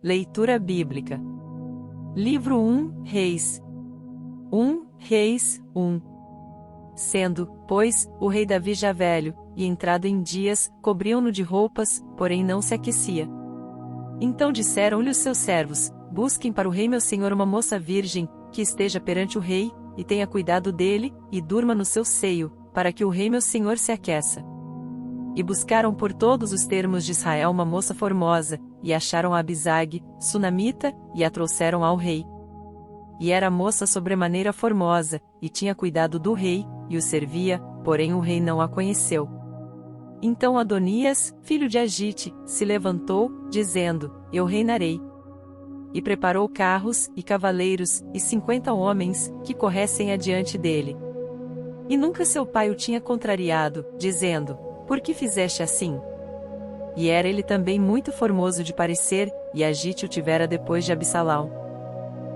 Leitura Bíblica. Livro 1, Reis. 1 Reis 1. Sendo, pois, o rei Davi já velho, e entrado em dias, cobriam-no de roupas, porém não se aquecia. Então disseram-lhe os seus servos: busquem para o rei meu senhor uma moça virgem, que esteja perante o rei, e tenha cuidado dele, e durma no seu seio, para que o rei meu senhor se aqueça. E buscaram por todos os termos de Israel uma moça formosa, e acharam Abisag, sunamita, e a trouxeram ao rei. E era a moça sobremaneira formosa, e tinha cuidado do rei, e o servia, porém o rei não a conheceu. Então Adonias, filho de Agite, se levantou, dizendo: eu reinarei. E preparou carros, e cavaleiros, e 50 homens, que corressem adiante dele. E nunca seu pai o tinha contrariado, dizendo: por que fizeste assim? E era ele também muito formoso de parecer, e Agite o tivera depois de Absalão.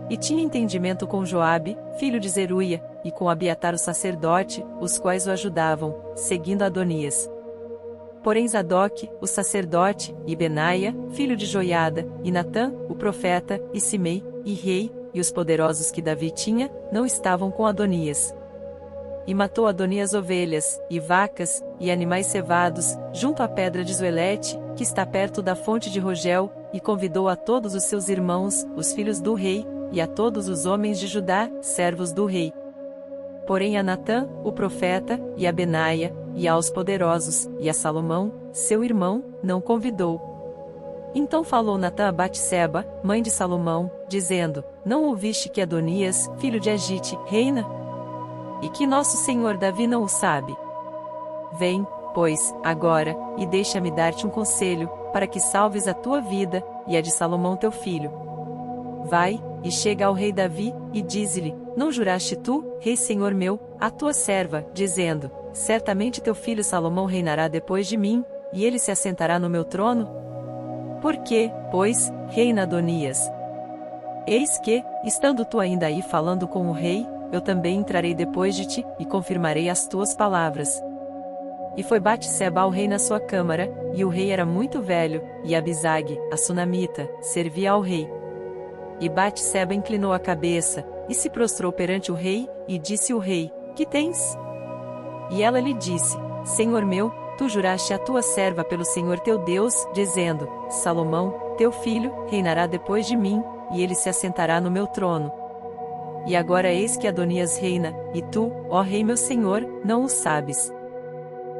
E tinha entendimento com Joabe, filho de Zeruia, e com Abiatar o sacerdote, os quais o ajudavam, seguindo Adonias. Porém Zadoque, o sacerdote, e Benaia, filho de Joiada, e Natã, o profeta, e Simei, e rei, e os poderosos que Davi tinha, não estavam com Adonias. E matou Adonias ovelhas, e vacas, e animais cevados, junto à pedra de Zoelete, que está perto da fonte de Rogel, e convidou a todos os seus irmãos, os filhos do rei, e a todos os homens de Judá, servos do rei. Porém a Natã, o profeta, e a Benaia, e aos poderosos, e a Salomão, seu irmão, não convidou. Então falou Natã a Batseba, mãe de Salomão, dizendo: não ouviste que Adonias, filho de Agite, reina? E que nosso senhor Davi não o sabe? Vem, pois, agora, e deixa-me dar-te um conselho, para que salves a tua vida, e a de Salomão teu filho. Vai, e chega ao rei Davi, e dize-lhe: não juraste tu, rei senhor meu, a tua serva, dizendo: certamente teu filho Salomão reinará depois de mim, e ele se assentará no meu trono? Por que, pois, reina Adonias? Eis que, estando tu ainda aí falando com o rei, eu também entrarei depois de ti, e confirmarei as tuas palavras. E foi Batseba ao rei na sua câmara, e o rei era muito velho, e Abisag, a sunamita, servia ao rei. E Batseba inclinou a cabeça, e se prostrou perante o rei, e disse o rei: que tens? E ela lhe disse: Senhor meu, tu juraste a tua serva pelo Senhor teu Deus, dizendo: Salomão, teu filho, reinará depois de mim, e ele se assentará no meu trono. E agora eis que Adonias reina, e tu, ó rei meu senhor, não o sabes.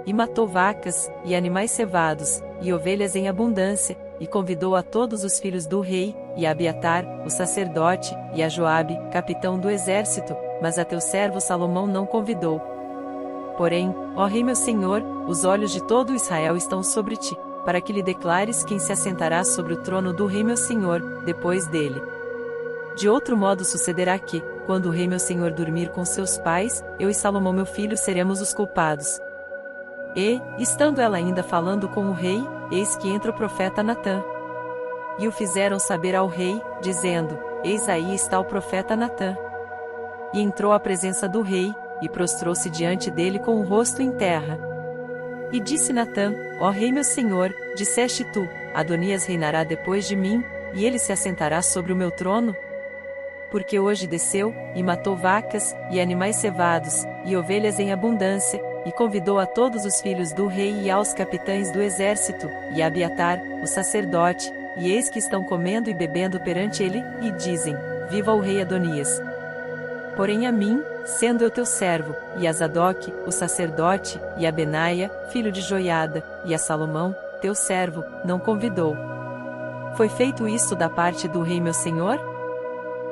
E matou vacas, e animais cevados, e ovelhas em abundância, e convidou a todos os filhos do rei, e a Abiatar, o sacerdote, e a Joabe, capitão do exército, mas a teu servo Salomão não convidou. Porém, ó rei meu senhor, os olhos de todo Israel estão sobre ti, para que lhe declares quem se assentará sobre o trono do rei meu senhor, depois dele. De outro modo sucederá que, quando o rei meu senhor dormir com seus pais, eu e Salomão meu filho seremos os culpados. E, estando ela ainda falando com o rei, eis que entra o profeta Natã. E o fizeram saber ao rei, dizendo: eis aí está o profeta Natã. E entrou à presença do rei, e prostrou-se diante dele com o rosto em terra. E disse Natã: ó rei meu senhor, disseste tu: Adonias reinará depois de mim, e ele se assentará sobre o meu trono? Porque hoje desceu, e matou vacas, e animais cevados, e ovelhas em abundância, e convidou a todos os filhos do rei e aos capitães do exército, e a Abiatar, o sacerdote, e eis que estão comendo e bebendo perante ele, e dizem: viva o rei Adonias. Porém a mim, sendo eu teu servo, e a Zadoque, o sacerdote, e a Benaia, filho de Joiada, e a Salomão, teu servo, não convidou. Foi feito isso da parte do rei meu senhor?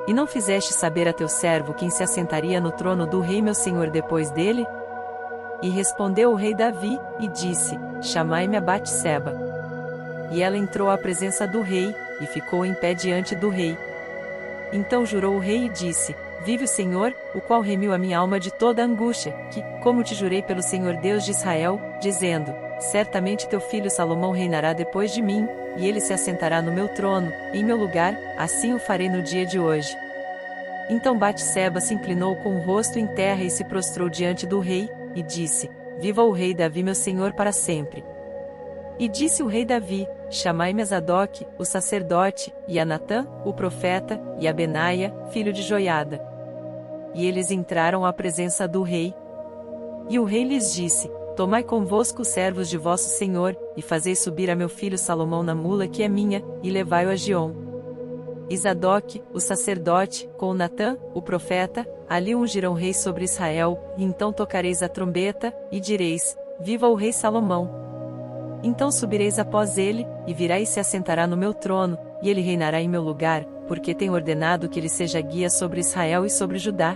E não fizeste saber a teu servo quem se assentaria no trono do rei meu senhor depois dele? E respondeu o rei Davi, e disse: chamai-me a Batseba. E ela entrou à presença do rei, e ficou em pé diante do rei. Então jurou o rei e disse: vive o Senhor, o qual remiu a minha alma de toda angústia, que, como te jurei pelo Senhor Deus de Israel, dizendo: certamente teu filho Salomão reinará depois de mim, e ele se assentará no meu trono, em meu lugar, assim o farei no dia de hoje. Então Batseba se inclinou com o rosto em terra e se prostrou diante do rei, e disse: viva o rei Davi meu senhor para sempre. E disse o rei Davi: Chamai-me a Zadok, o sacerdote, e a Natã, o profeta, e a Benaia, filho de Joiada. E eles entraram à presença do rei. E o rei lhes disse: Tomai convosco os servos de vosso senhor, e fazei subir a meu filho Salomão na mula que é minha, e levai-o a Giom. E Zadok, o sacerdote, com Natã, o profeta, ali ungirão rei sobre Israel, e então tocareis a trombeta, e direis: Viva o rei Salomão! Então subireis após ele, e virá e se assentará no meu trono, e ele reinará em meu lugar, porque tenho ordenado que ele seja guia sobre Israel e sobre Judá.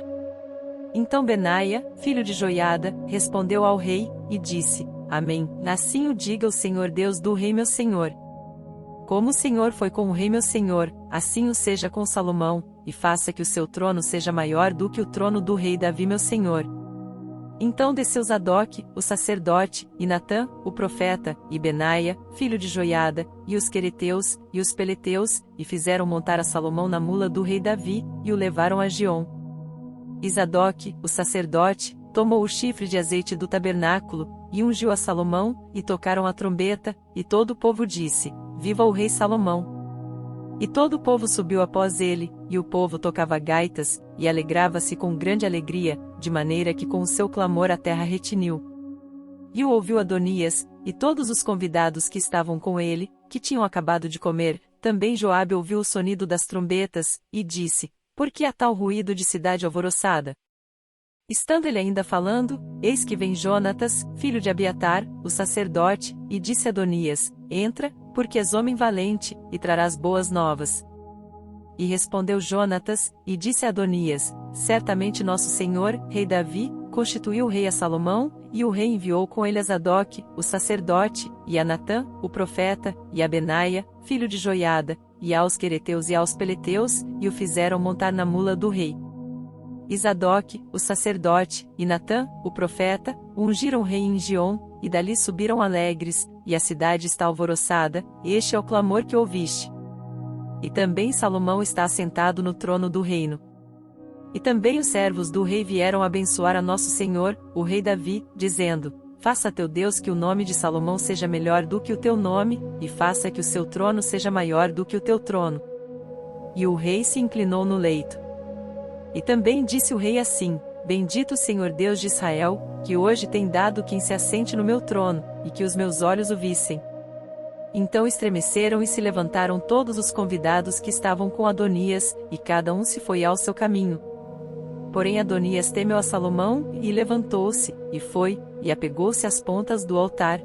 Então Benaia, filho de Joiada, respondeu ao rei, e disse: Amém, assim o diga o Senhor Deus do rei meu senhor. Como o Senhor foi com o rei meu senhor, assim o seja com Salomão, e faça que o seu trono seja maior do que o trono do rei Davi meu senhor. Então desceu Zadok, o sacerdote, e Natã, o profeta, e Benaia, filho de Joiada, e os quereteus, e os peleteus, e fizeram montar a Salomão na mula do rei Davi, e o levaram a Giom. E Zadok, o sacerdote, tomou o chifre de azeite do tabernáculo, e ungiu a Salomão, e tocaram a trombeta, e todo o povo disse: Viva o rei Salomão! E todo o povo subiu após ele, e o povo tocava gaitas, e alegrava-se com grande alegria, de maneira que com o seu clamor a terra retiniu. E o ouviu Adonias, e todos os convidados que estavam com ele, que tinham acabado de comer, também Joabe ouviu o sonido das trombetas, e disse: Por que há tal ruído de cidade alvoroçada? Estando ele ainda falando, eis que vem Jonatas, filho de Abiatar, o sacerdote, e disse a Adonias: Entra, porque és homem valente, e trarás boas novas. E respondeu Jonatas, e disse a Adonias: Certamente nosso senhor, rei Davi, constituiu o rei a Salomão, e o rei enviou com ele a Zadok, o sacerdote, e a Natã, o profeta, e a Benaia, filho de Joiada, e aos quereteus e aos peleteus, e o fizeram montar na mula do rei. E Zadok, o sacerdote, e Natã, o profeta, ungiram o rei em Giom, e dali subiram alegres, e a cidade está alvoroçada, este é o clamor que ouviste. E também Salomão está assentado no trono do reino. E também os servos do rei vieram abençoar a nosso senhor, o rei Davi, dizendo: Faça teu Deus que o nome de Salomão seja melhor do que o teu nome, e faça que o seu trono seja maior do que o teu trono. E o rei se inclinou no leito. E também disse o rei assim: Bendito o Senhor Deus de Israel, que hoje tem dado quem se assente no meu trono, e que os meus olhos o vissem. Então estremeceram e se levantaram todos os convidados que estavam com Adonias, e cada um se foi ao seu caminho. Porém Adonias temeu a Salomão, e levantou-se, e foi, e apegou-se às pontas do altar.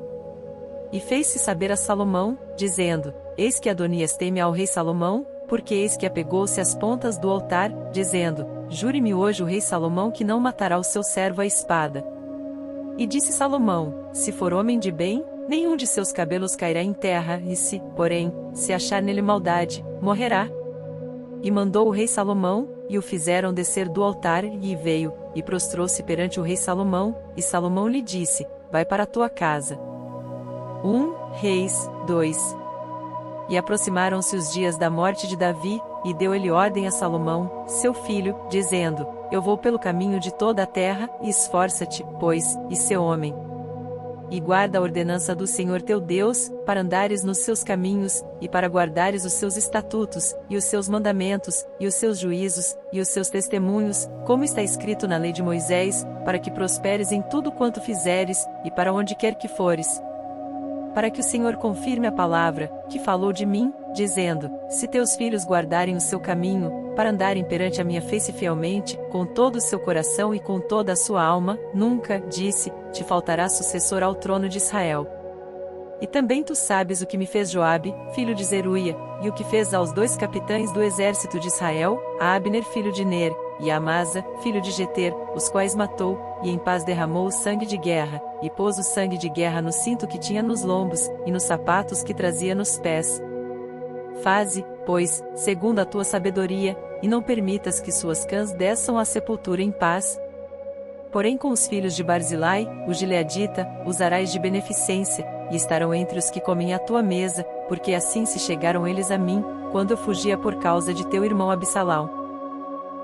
E fez-se saber a Salomão, dizendo: Eis que Adonias teme ao rei Salomão, porque eis que apegou-se às pontas do altar, dizendo: Jure-me hoje o rei Salomão que não matará o seu servo à espada. E disse Salomão: Se for homem de bem, nenhum de seus cabelos cairá em terra, e se, porém, se achar nele maldade, morrerá. E mandou o rei Salomão, e o fizeram descer do altar, e veio, e prostrou-se perante o rei Salomão, e Salomão lhe disse: Vai para a tua casa. 1 Reis 2. E aproximaram-se os dias da morte de Davi, e deu ele ordem a Salomão, seu filho, dizendo: Eu vou pelo caminho de toda a terra, e esforça-te, pois, e sê homem. E guarda a ordenança do Senhor teu Deus, para andares nos seus caminhos, e para guardares os seus estatutos, e os seus mandamentos, e os seus juízos, e os seus testemunhos, como está escrito na lei de Moisés, para que prosperes em tudo quanto fizeres, e para onde quer que fores. Para que o Senhor confirme a palavra, que falou de mim, dizendo: Se teus filhos guardarem o seu caminho, para andarem perante a minha face fielmente, com todo o seu coração e com toda a sua alma, nunca, disse, te faltará sucessor ao trono de Israel. E também tu sabes o que me fez Joabe, filho de Zeruia, e o que fez aos 2 capitães do exército de Israel, a Abner filho de Ner, e a Amasa, filho de Jeter, os quais matou, e em paz derramou o sangue de guerra, e pôs o sangue de guerra no cinto que tinha nos lombos, e nos sapatos que trazia nos pés. Faze, pois, segundo a tua sabedoria, e não permitas que suas cãs desçam à sepultura em paz. Porém com os filhos de Barzilai, o gileadita, usarás de beneficência, e estarão entre os que comem à tua mesa, porque assim se chegaram eles a mim, quando eu fugia por causa de teu irmão Absalão.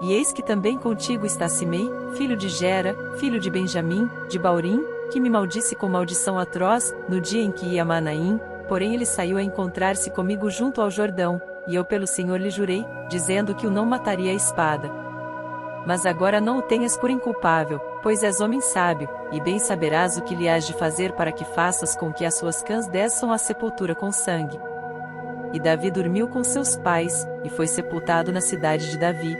E eis que também contigo está Simei, filho de Gera, filho de Benjamim, de Baurim, que me maldisse com maldição atroz, no dia em que ia a Manaim, porém ele saiu a encontrar-se comigo junto ao Jordão, e eu pelo Senhor lhe jurei, dizendo que o não mataria a espada. Mas agora não o tenhas por inculpável, pois és homem sábio, e bem saberás o que lhe hás de fazer para que faças com que as suas cãs desçam à sepultura com sangue. E Davi dormiu com seus pais, e foi sepultado na cidade de Davi.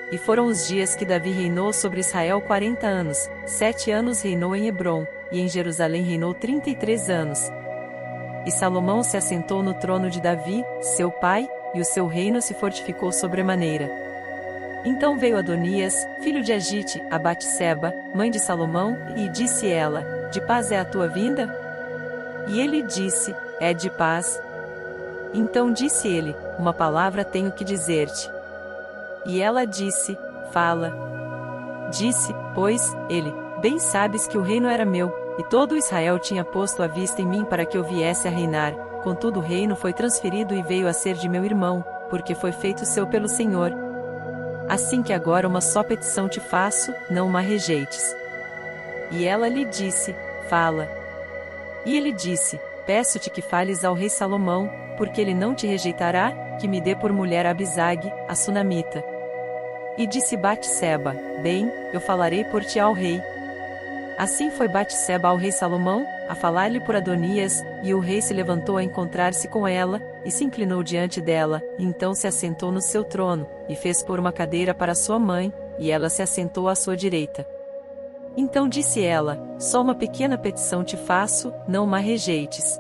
E foram os dias que Davi reinou sobre Israel 40 anos, 7 anos reinou em Hebrom, e em Jerusalém reinou 33 anos. E Salomão se assentou no trono de Davi, seu pai, e o seu reino se fortificou sobremaneira. Então veio Adonias, filho de Agite, a Batseba, mãe de Salomão, e disse ela: De paz é a tua vinda? E ele disse: É de paz. Então disse ele: Uma palavra tenho que dizer-te. E ela disse: Fala. Disse, pois, ele: Bem sabes que o reino era meu, e todo Israel tinha posto a vista em mim para que eu viesse a reinar, contudo o reino foi transferido e veio a ser de meu irmão, porque foi feito seu pelo Senhor. Assim que agora uma só petição te faço, não uma rejeites. E ela lhe disse: Fala. E ele disse: Peço-te que fales ao rei Salomão, porque ele não te rejeitará, que me dê por mulher Abisag, a sunamita. E disse Batseba: Bem, eu falarei por ti ao rei. Assim foi Batseba ao rei Salomão, a falar-lhe por Adonias, e o rei se levantou a encontrar-se com ela, e se inclinou diante dela, e então se assentou no seu trono, e fez pôr uma cadeira para sua mãe, e ela se assentou à sua direita. Então disse ela: Só uma pequena petição te faço, não uma rejeites.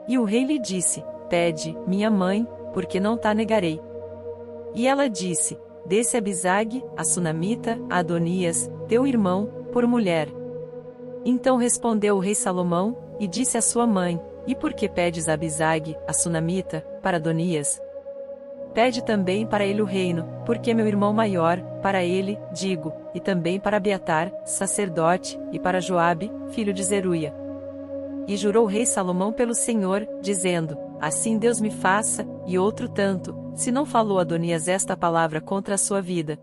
E o rei lhe disse: Pede, minha mãe, porque não ta negarei. E ela disse: Dê-se Abisag, a sunamita, a Adonias, teu irmão, por mulher. Então respondeu o rei Salomão, e disse à sua mãe: E por que pedes Abisag, a sunamita, para Adonias? Pede também para ele o reino, porque meu irmão maior, para ele, digo, e também para Abiatar, sacerdote, e para Joabe, filho de Zeruia. E jurou o rei Salomão pelo Senhor, dizendo: Assim Deus me faça, e outro tanto, se não falou Adonias esta palavra contra a sua vida.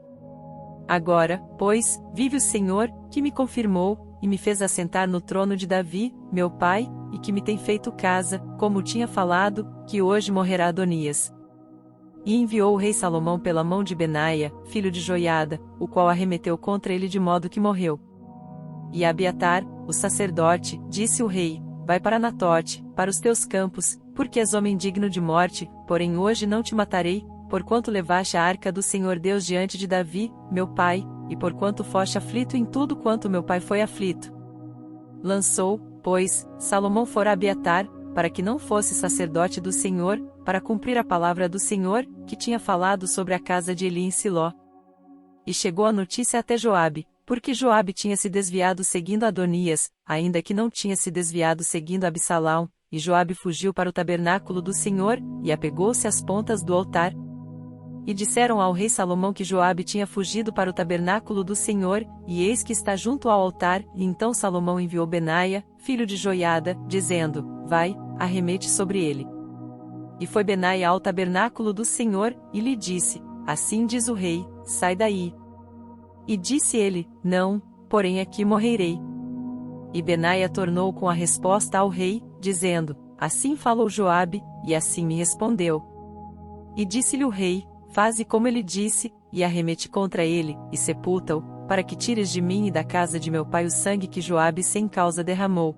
Agora, pois, vive o Senhor, que me confirmou, e me fez assentar no trono de Davi, meu pai, e que me tem feito casa, como tinha falado, que hoje morrerá Adonias. E enviou o rei Salomão pela mão de Benaia, filho de Joiada, o qual arremeteu contra ele de modo que morreu. E Abiatar, o sacerdote, disse o rei: Vai para Anatote, para os teus campos, porque és homem digno de morte, porém hoje não te matarei, porquanto levaste a arca do Senhor Deus diante de Davi, meu pai, e porquanto foste aflito em tudo quanto meu pai foi aflito. Lançou, pois, Salomão fora Abiatar, para que não fosse sacerdote do Senhor, para cumprir a palavra do Senhor, que tinha falado sobre a casa de Eli em Siló. E chegou a notícia até Joabe, porque Joabe tinha se desviado seguindo Adonias, ainda que não tinha se desviado seguindo Absalão, e Joabe fugiu para o tabernáculo do Senhor, e apegou-se às pontas do altar. E disseram ao rei Salomão que Joabe tinha fugido para o tabernáculo do Senhor, e eis que está junto ao altar, e então Salomão enviou Benaia, filho de Joiada, dizendo: Vai, arremete sobre ele. E foi Benaia ao tabernáculo do Senhor, e lhe disse: Assim diz o rei, sai daí. E disse ele: Não, porém aqui morrerei. E Benaia tornou com a resposta ao rei, dizendo: Assim falou Joabe, e assim me respondeu. E disse-lhe o rei: Faze como ele disse, e arremete contra ele, e sepulta-o, para que tires de mim e da casa de meu pai o sangue que Joabe sem causa derramou.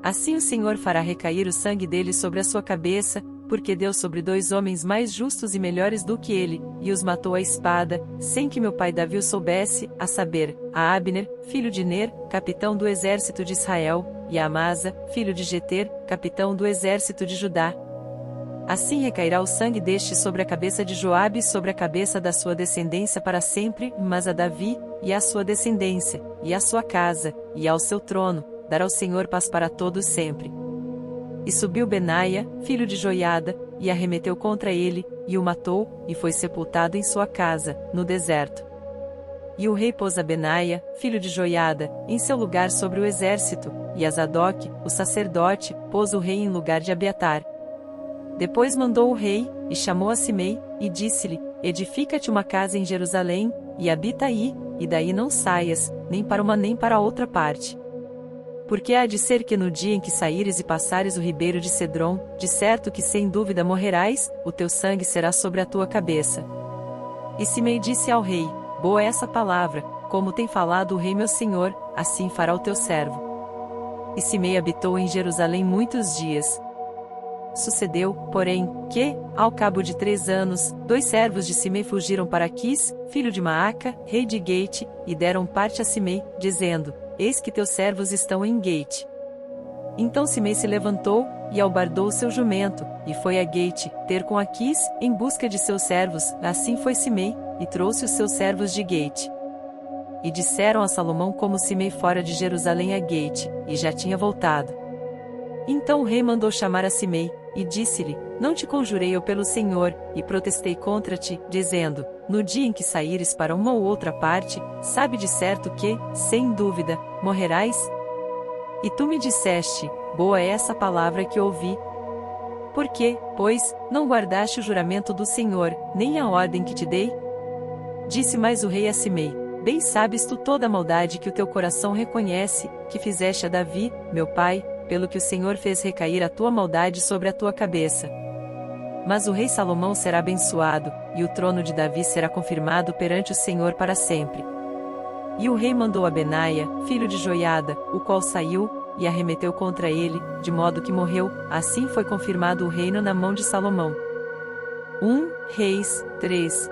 Assim o Senhor fará recair o sangue dele sobre a sua cabeça, porque deu sobre 2 homens mais justos e melhores do que ele, e os matou à espada, sem que meu pai Davi o soubesse, a saber, a Abner, filho de Ner, capitão do exército de Israel, e a Amasa, filho de Jeter, capitão do exército de Judá. Assim recairá o sangue deste sobre a cabeça de Joabe e sobre a cabeça da sua descendência para sempre, mas a Davi, e à sua descendência, e à sua casa, e ao seu trono, dará o Senhor paz para todos sempre. E subiu Benaia, filho de Joiada, e arremeteu contra ele, e o matou, e foi sepultado em sua casa, no deserto. E o rei pôs a Benaia, filho de Joiada, em seu lugar sobre o exército, e a Zadok, o sacerdote, pôs o rei em lugar de Abiatar. Depois mandou o rei, e chamou a Simei, e disse-lhe: Edifica-te uma casa em Jerusalém, e habita aí, e daí não saias, nem para uma nem para a outra parte. Porque há de ser que no dia em que saíres e passares o ribeiro de Cedron, de certo que sem dúvida morrerás, o teu sangue será sobre a tua cabeça. E Simei disse ao rei: Boa é essa palavra, como tem falado o rei meu senhor, assim fará o teu servo. E Simei habitou em Jerusalém muitos dias. Sucedeu, porém, que, ao cabo de 3 anos, 2 servos de Simei fugiram para Quis, filho de Maaca, rei de Gate, e deram parte a Simei, dizendo: Eis que teus servos estão em Gate. Então Simei se levantou, e albardou o seu jumento, e foi a Gate, ter com Aquis, em busca de seus servos. Assim foi Simei, e trouxe os seus servos de Gate. E disseram a Salomão como Simei fora de Jerusalém a Gate, e já tinha voltado. Então o rei mandou chamar a Simei, e disse-lhe: Não te conjurei eu pelo Senhor, e protestei contra ti, dizendo: No dia em que saíres para uma ou outra parte, sabe de certo que, sem dúvida, morrerás? E tu me disseste: Boa é essa palavra que ouvi. Por que, pois, não guardaste o juramento do Senhor, nem a ordem que te dei? Disse mais o rei a Simei: Bem sabes tu toda a maldade que o teu coração reconhece, que fizeste a Davi, meu pai, pelo que o Senhor fez recair a tua maldade sobre a tua cabeça. Mas o rei Salomão será abençoado, e o trono de Davi será confirmado perante o Senhor para sempre. E o rei mandou a Benaia, filho de Joiada, o qual saiu, e arremeteu contra ele, de modo que morreu. Assim foi confirmado o reino na mão de Salomão. 1 Reis 3.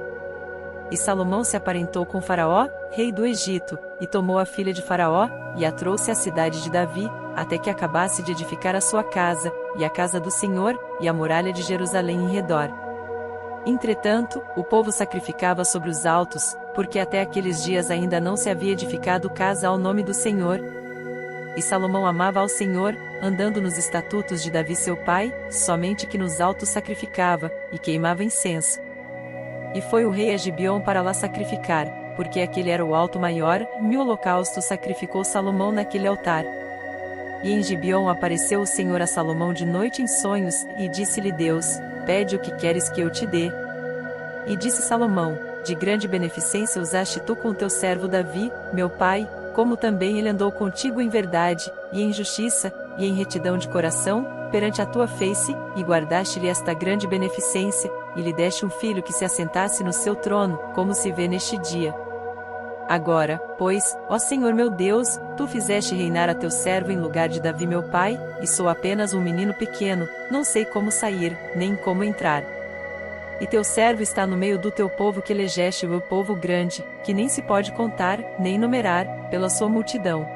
E Salomão se aparentou com Faraó, rei do Egito, e tomou a filha de Faraó, e a trouxe à cidade de Davi, até que acabasse de edificar a sua casa, e a casa do Senhor, e a muralha de Jerusalém em redor. Entretanto, o povo sacrificava sobre os altos, porque até aqueles dias ainda não se havia edificado casa ao nome do Senhor. E Salomão amava ao Senhor, andando nos estatutos de Davi seu pai, somente que nos altos sacrificava, e queimava incenso. E foi o rei a Gibeon para lá sacrificar, porque aquele era o alto maior, 1000 holocaustos sacrificou Salomão naquele altar. E em Gibeon apareceu o Senhor a Salomão de noite em sonhos, e disse-lhe Deus: Pede o que queres que eu te dê. E disse Salomão: De grande beneficência usaste tu com teu servo Davi, meu pai, como também ele andou contigo em verdade, e em justiça, e em retidão de coração, perante a tua face, e guardaste-lhe esta grande beneficência, e lhe deste um filho que se assentasse no seu trono, como se vê neste dia. Agora, pois, ó Senhor meu Deus, tu fizeste reinar a teu servo em lugar de Davi meu pai, e sou apenas um menino pequeno, não sei como sair, nem como entrar. E teu servo está no meio do teu povo que elegeste, o povo grande, que nem se pode contar, nem numerar, pela sua multidão.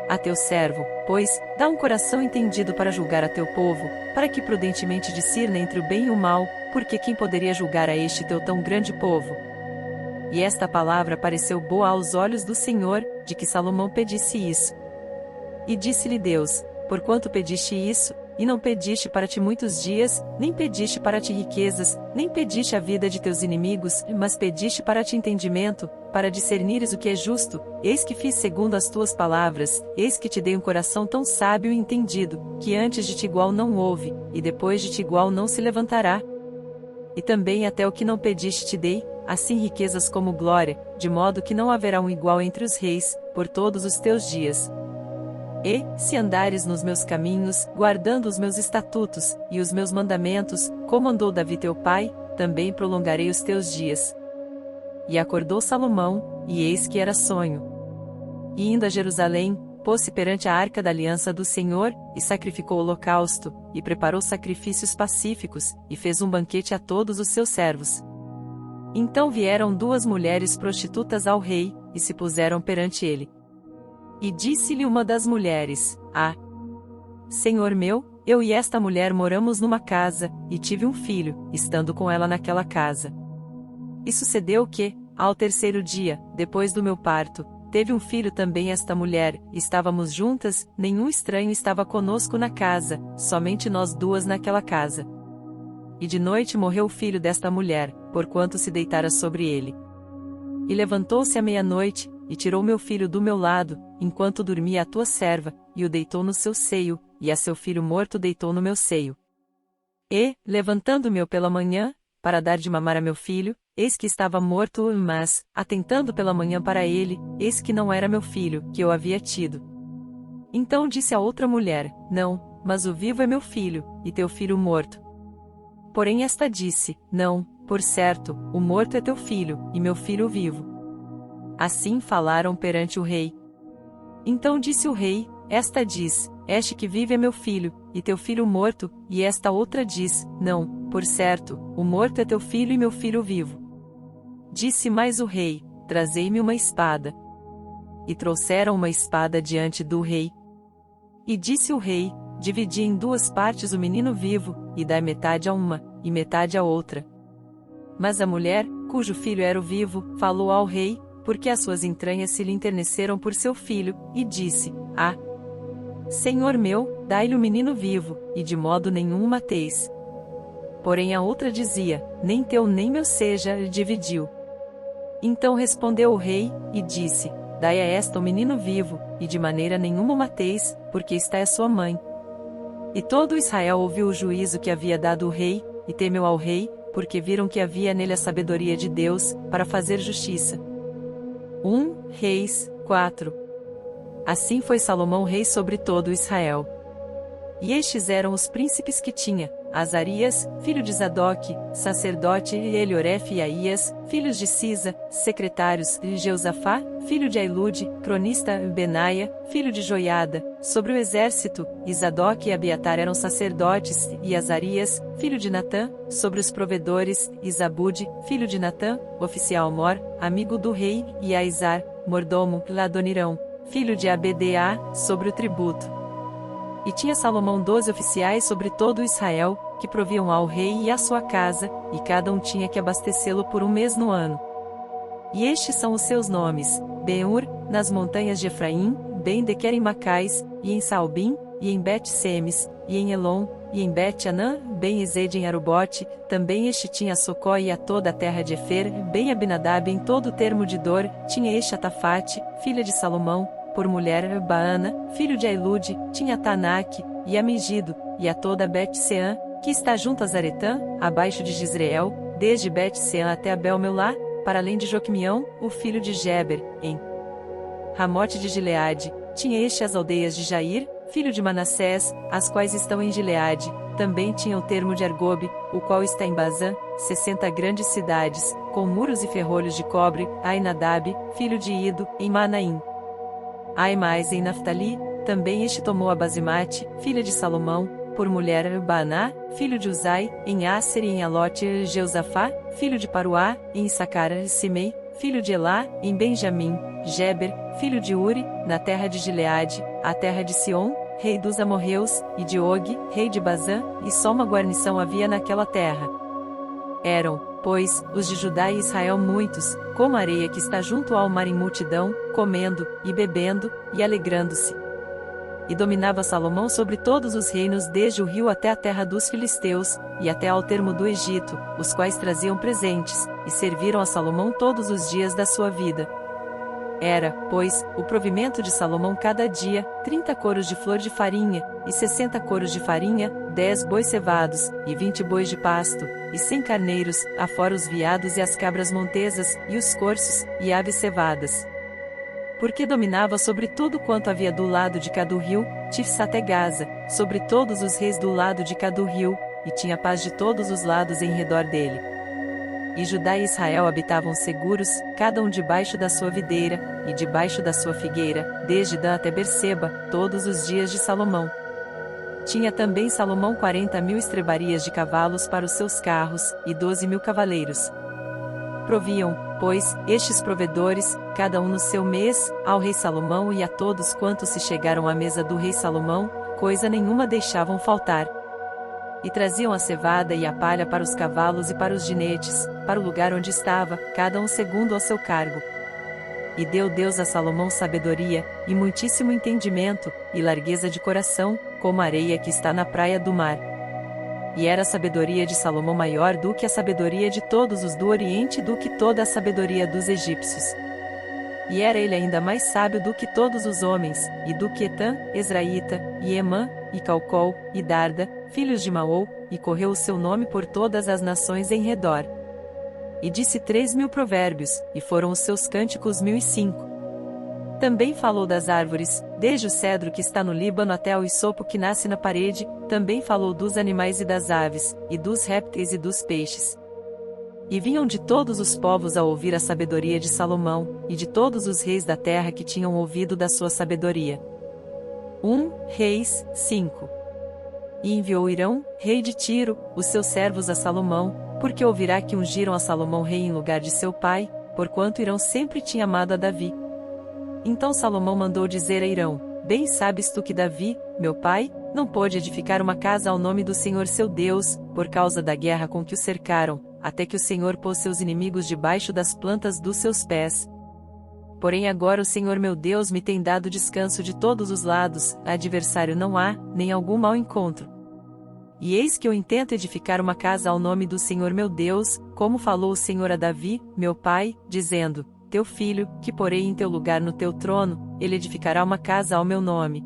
A teu servo, pois, dá um coração entendido para julgar a teu povo, para que prudentemente discirna entre o bem e o mal, porque quem poderia julgar a este teu tão grande povo? E esta palavra pareceu boa aos olhos do Senhor, de que Salomão pedisse isso. E disse-lhe Deus: Porquanto pediste isso, e não pediste para ti muitos dias, nem pediste para ti riquezas, nem pediste a vida de teus inimigos, mas pediste para ti entendimento, para discernires o que é justo, eis que fiz segundo as tuas palavras, eis que te dei um coração tão sábio e entendido, que antes de ti igual não houve, e depois de ti igual não se levantará. E também até o que não pediste te dei, assim riquezas como glória, de modo que não haverá um igual entre os reis, por todos os teus dias. E, se andares nos meus caminhos, guardando os meus estatutos, e os meus mandamentos, como andou Davi teu pai, também prolongarei os teus dias. E acordou Salomão, e eis que era sonho. E indo a Jerusalém, pôs-se perante a arca da aliança do Senhor, e sacrificou o holocausto, e preparou sacrifícios pacíficos, e fez um banquete a todos os seus servos. Então vieram 2 mulheres prostitutas ao rei, e se puseram perante ele. E disse-lhe uma das mulheres: Senhor meu, eu e esta mulher moramos numa casa, e tive um filho, estando com ela naquela casa. E sucedeu que, ao 3º dia, depois do meu parto, teve um filho também esta mulher, estávamos juntas, nenhum estranho estava conosco na casa, somente nós 2 naquela casa. E de noite morreu o filho desta mulher, porquanto se deitara sobre ele. E levantou-se à meia-noite, e tirou meu filho do meu lado, enquanto dormia a tua serva, e o deitou no seu seio, e a seu filho morto deitou no meu seio. E, levantando-me pela manhã, para dar de mamar a meu filho, eis que estava morto, mas, atentando pela manhã para ele, eis que não era meu filho, que eu havia tido. Então disse a outra mulher: Não, mas o vivo é meu filho, e teu filho morto. Porém esta disse: Não, por certo, o morto é teu filho, e meu filho vivo. Assim falaram perante o rei. Então disse o rei: Esta diz: Este que vive é meu filho, e teu filho morto, e esta outra diz: Não, por certo, o morto é teu filho e meu filho vivo. Disse mais o rei: Trazei-me uma espada. E trouxeram uma espada diante do rei. E disse o rei: Dividi em duas partes o menino vivo, e dai metade a uma, e metade a outra. Mas a mulher, cujo filho era o vivo, falou ao rei, porque as suas entranhas se lhe enterneceram por seu filho, e disse: Ah, Senhor meu, dai-lhe o menino vivo, e de modo nenhum o mateis. Porém a outra dizia: Nem teu nem meu seja, e dividiu. Então respondeu o rei, e disse: Dai a esta o menino vivo, e de maneira nenhuma o mateis, porque esta é sua mãe. E todo Israel ouviu o juízo que havia dado o rei, e temeu ao rei, porque viram que havia nele a sabedoria de Deus, para fazer justiça. 1 Reis 4. Assim foi Salomão rei sobre todo Israel. E estes eram os príncipes que tinha: Azarias, filho de Zadoque, sacerdote, e Elioref e Aías, filhos de Sisa, secretários, e Jeusafá, filho de Ailude, cronista, Benaia, filho de Joiada, sobre o exército, e Zadoque e Abiatar eram sacerdotes, e Azarias, filho de Natã, sobre os provedores, e Zabude, filho de Natã, oficial mor, amigo do rei, e Aizar, mordomo, Ladonirão, filho de Abda, sobre o tributo. E tinha Salomão 12 oficiais sobre todo Israel, que proviam ao rei e à sua casa, e cada um tinha que abastecê-lo por um mês no ano. E estes são os seus nomes: Ben-Ur, nas montanhas de Efraim, Ben-Dequer em Macais, e em Saalbim, e em Bet-Semes, e em Elon, e em Bet-Anã, Ben-Ezed em Arubote, também este tinha Socó e a toda a terra de Efer, Ben-Abinadab em todo o termo de Dor, tinha este Atafate, filha de Salomão, por mulher Baana, filho de Ailude, tinha Tanak, e a Megido, e a toda Bet-Seã, que está junto a Zaretã, abaixo de Jizreel, desde Bet-Seã até Abel-Meolá, para além de Joquimião, o filho de Geber, em Ramote de Gileade, tinha este as aldeias de Jair, filho de Manassés, as quais estão em Gileade, também tinha o termo de Argobe, o qual está em Bazã, 60 grandes cidades, com muros e ferrolhos de cobre, Ainadab, filho de Ido, em Manaim. Ai mais em Naftali, também este tomou a Basimate, filha de Salomão, por mulher Baaná, filho de Uzai, em Asser e em Alote Jeusafá, filho de Paruá, em Issacar Simei, filho de Elá, em Benjamim, Geber, filho de Uri, na terra de Gileade, a terra de Sion, rei dos amorreus, e de Og, rei de Bazã, e só uma guarnição havia naquela terra. Eram, pois, os de Judá e Israel muitos, como a areia que está junto ao mar em multidão, comendo, e bebendo, e alegrando-se. E dominava Salomão sobre todos os reinos desde o rio até a terra dos filisteus, e até ao termo do Egito, os quais traziam presentes, e serviram a Salomão todos os dias da sua vida. Era, pois, o provimento de Salomão cada dia, 30 coros de flor de farinha, e 60 coros de farinha, 10 bois cevados, e 20 bois de pasto, e 100 carneiros, afora os veados e as cabras montesas, e os corços, e aves cevadas. Porque dominava sobre tudo quanto havia do lado de cá do rio, Tifsate Gaza, sobre todos os reis do lado de cá do rio, e tinha paz de todos os lados em redor dele. E Judá e Israel habitavam seguros, cada um debaixo da sua videira, e debaixo da sua figueira, desde Dan até Berseba, todos os dias de Salomão. Tinha também Salomão 40.000 estrebarias de cavalos para os seus carros, e 12.000 cavaleiros. Proviam, pois, estes provedores, cada um no seu mês, ao rei Salomão e a todos quantos se chegaram à mesa do rei Salomão, coisa nenhuma deixavam faltar. E traziam a cevada e a palha para os cavalos e para os jinetes, para o lugar onde estava, cada um segundo ao seu cargo. E deu Deus a Salomão sabedoria, e muitíssimo entendimento, e largueza de coração, como a areia que está na praia do mar. E era a sabedoria de Salomão maior do que a sabedoria de todos os do Oriente e do que toda a sabedoria dos egípcios. E era ele ainda mais sábio do que todos os homens, e do que Etã, Ezraíta, e Emã, e Calcol, e Darda, filhos de Maol, e correu o seu nome por todas as nações em redor. E disse 3.000 provérbios, e foram os seus cânticos 1.005. Também falou das árvores, desde o cedro que está no Líbano até ao hisopo que nasce na parede, também falou dos animais e das aves, e dos répteis e dos peixes. E vinham de todos os povos a ouvir a sabedoria de Salomão, e de todos os reis da terra que tinham ouvido da sua sabedoria. 1 Reis 5. E enviou Hirão, rei de Tiro, os seus servos a Salomão, porque ouvirá que ungiram a Salomão rei em lugar de seu pai, porquanto Hirão sempre tinha amado a Davi. Então Salomão mandou dizer a Hirão: Bem sabes tu que Davi, meu pai, não pôde edificar uma casa ao nome do Senhor seu Deus, por causa da guerra com que o cercaram, até que o Senhor pôs seus inimigos debaixo das plantas dos seus pés. Porém agora o Senhor meu Deus me tem dado descanso de todos os lados, adversário não há, nem algum mau encontro. E eis que eu intento edificar uma casa ao nome do Senhor meu Deus, como falou o Senhor a Davi, meu pai, dizendo: Teu filho, que porei em teu lugar no teu trono, ele edificará uma casa ao meu nome.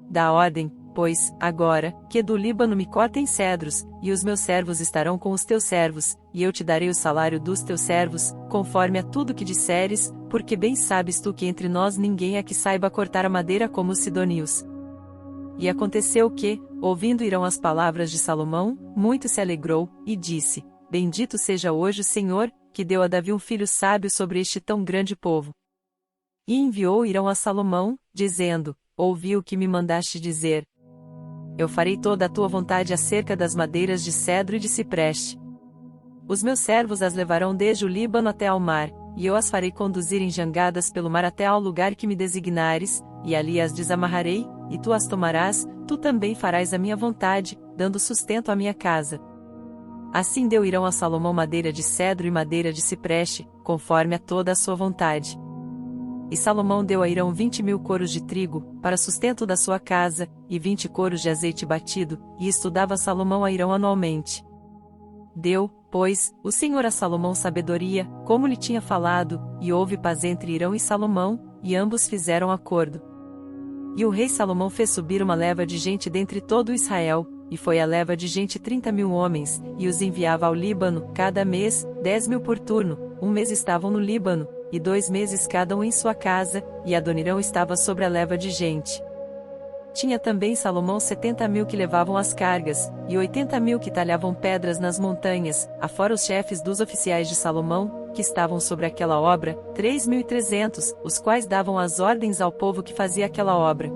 Dá ordem, pois, agora, que do Líbano me cortem cedros, e os meus servos estarão com os teus servos, e eu te darei o salário dos teus servos, conforme a tudo que disseres, porque bem sabes tu que entre nós ninguém é que saiba cortar a madeira como os sidonios. E aconteceu que, ouvindo Hirão as palavras de Salomão, muito se alegrou, e disse: Bendito seja hoje o Senhor, que deu a Davi um filho sábio sobre este tão grande povo. E enviou Hirão a Salomão, dizendo: Ouvi o que me mandaste dizer. Eu farei toda a tua vontade acerca das madeiras de cedro e de cipreste. Os meus servos as levarão desde o Líbano até ao mar, e eu as farei conduzir em jangadas pelo mar até ao lugar que me designares, e ali as desamarrarei, e tu as tomarás, tu também farás a minha vontade, dando sustento à minha casa. Assim deu Hirão a Salomão madeira de cedro e madeira de cipreste, conforme a toda a sua vontade. E Salomão deu a Hirão 20.000 coros de trigo, para sustento da sua casa, e 20 coros de azeite batido, e isto dava Salomão a Hirão anualmente. Deu, pois, o Senhor a Salomão sabedoria, como lhe tinha falado, e houve paz entre Hirão e Salomão, e ambos fizeram acordo. E o rei Salomão fez subir uma leva de gente dentre todo Israel, e foi a leva de gente 30.000 homens, e os enviava ao Líbano, cada mês, 10.000 por turno, um mês estavam no Líbano, e 2 meses cada um em sua casa, e Adonirão estava sobre a leva de gente. Tinha também Salomão 70.000 que levavam as cargas, e 80.000 que talhavam pedras nas montanhas, afora os chefes dos oficiais de Salomão, que estavam sobre aquela obra, 3.300, os quais davam as ordens ao povo que fazia aquela obra.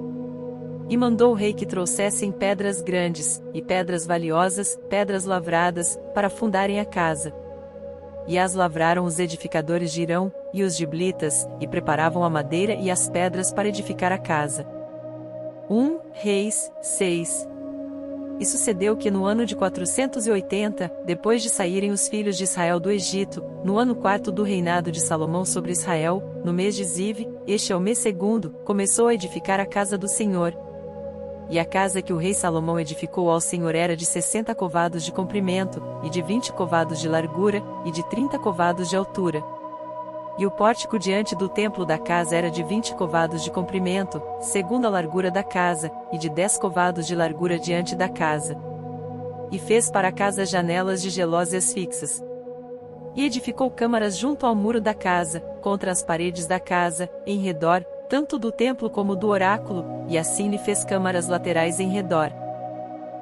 E mandou o rei que trouxessem pedras grandes, e pedras valiosas, pedras lavradas, para fundarem a casa. E as lavraram os edificadores de Hirão, e os giblitas, e preparavam a madeira e as pedras para edificar a casa. 1 Reis 6. E sucedeu que no ano de 480, depois de saírem os filhos de Israel do Egito, no ano 4º do reinado de Salomão sobre Israel, no mês de Ziv, este é o mês 2º, começou a edificar a casa do Senhor. E a casa que o rei Salomão edificou ao Senhor era de 60 covados de comprimento, e de 20 covados de largura, e de 30 covados de altura. E o pórtico diante do templo da casa era de 20 covados de comprimento, segundo a largura da casa, e de 10 covados de largura diante da casa. E fez para a casa janelas de gelósias fixas. E edificou câmaras junto ao muro da casa, contra as paredes da casa, em redor, tanto do templo como do oráculo, e assim lhe fez câmaras laterais em redor.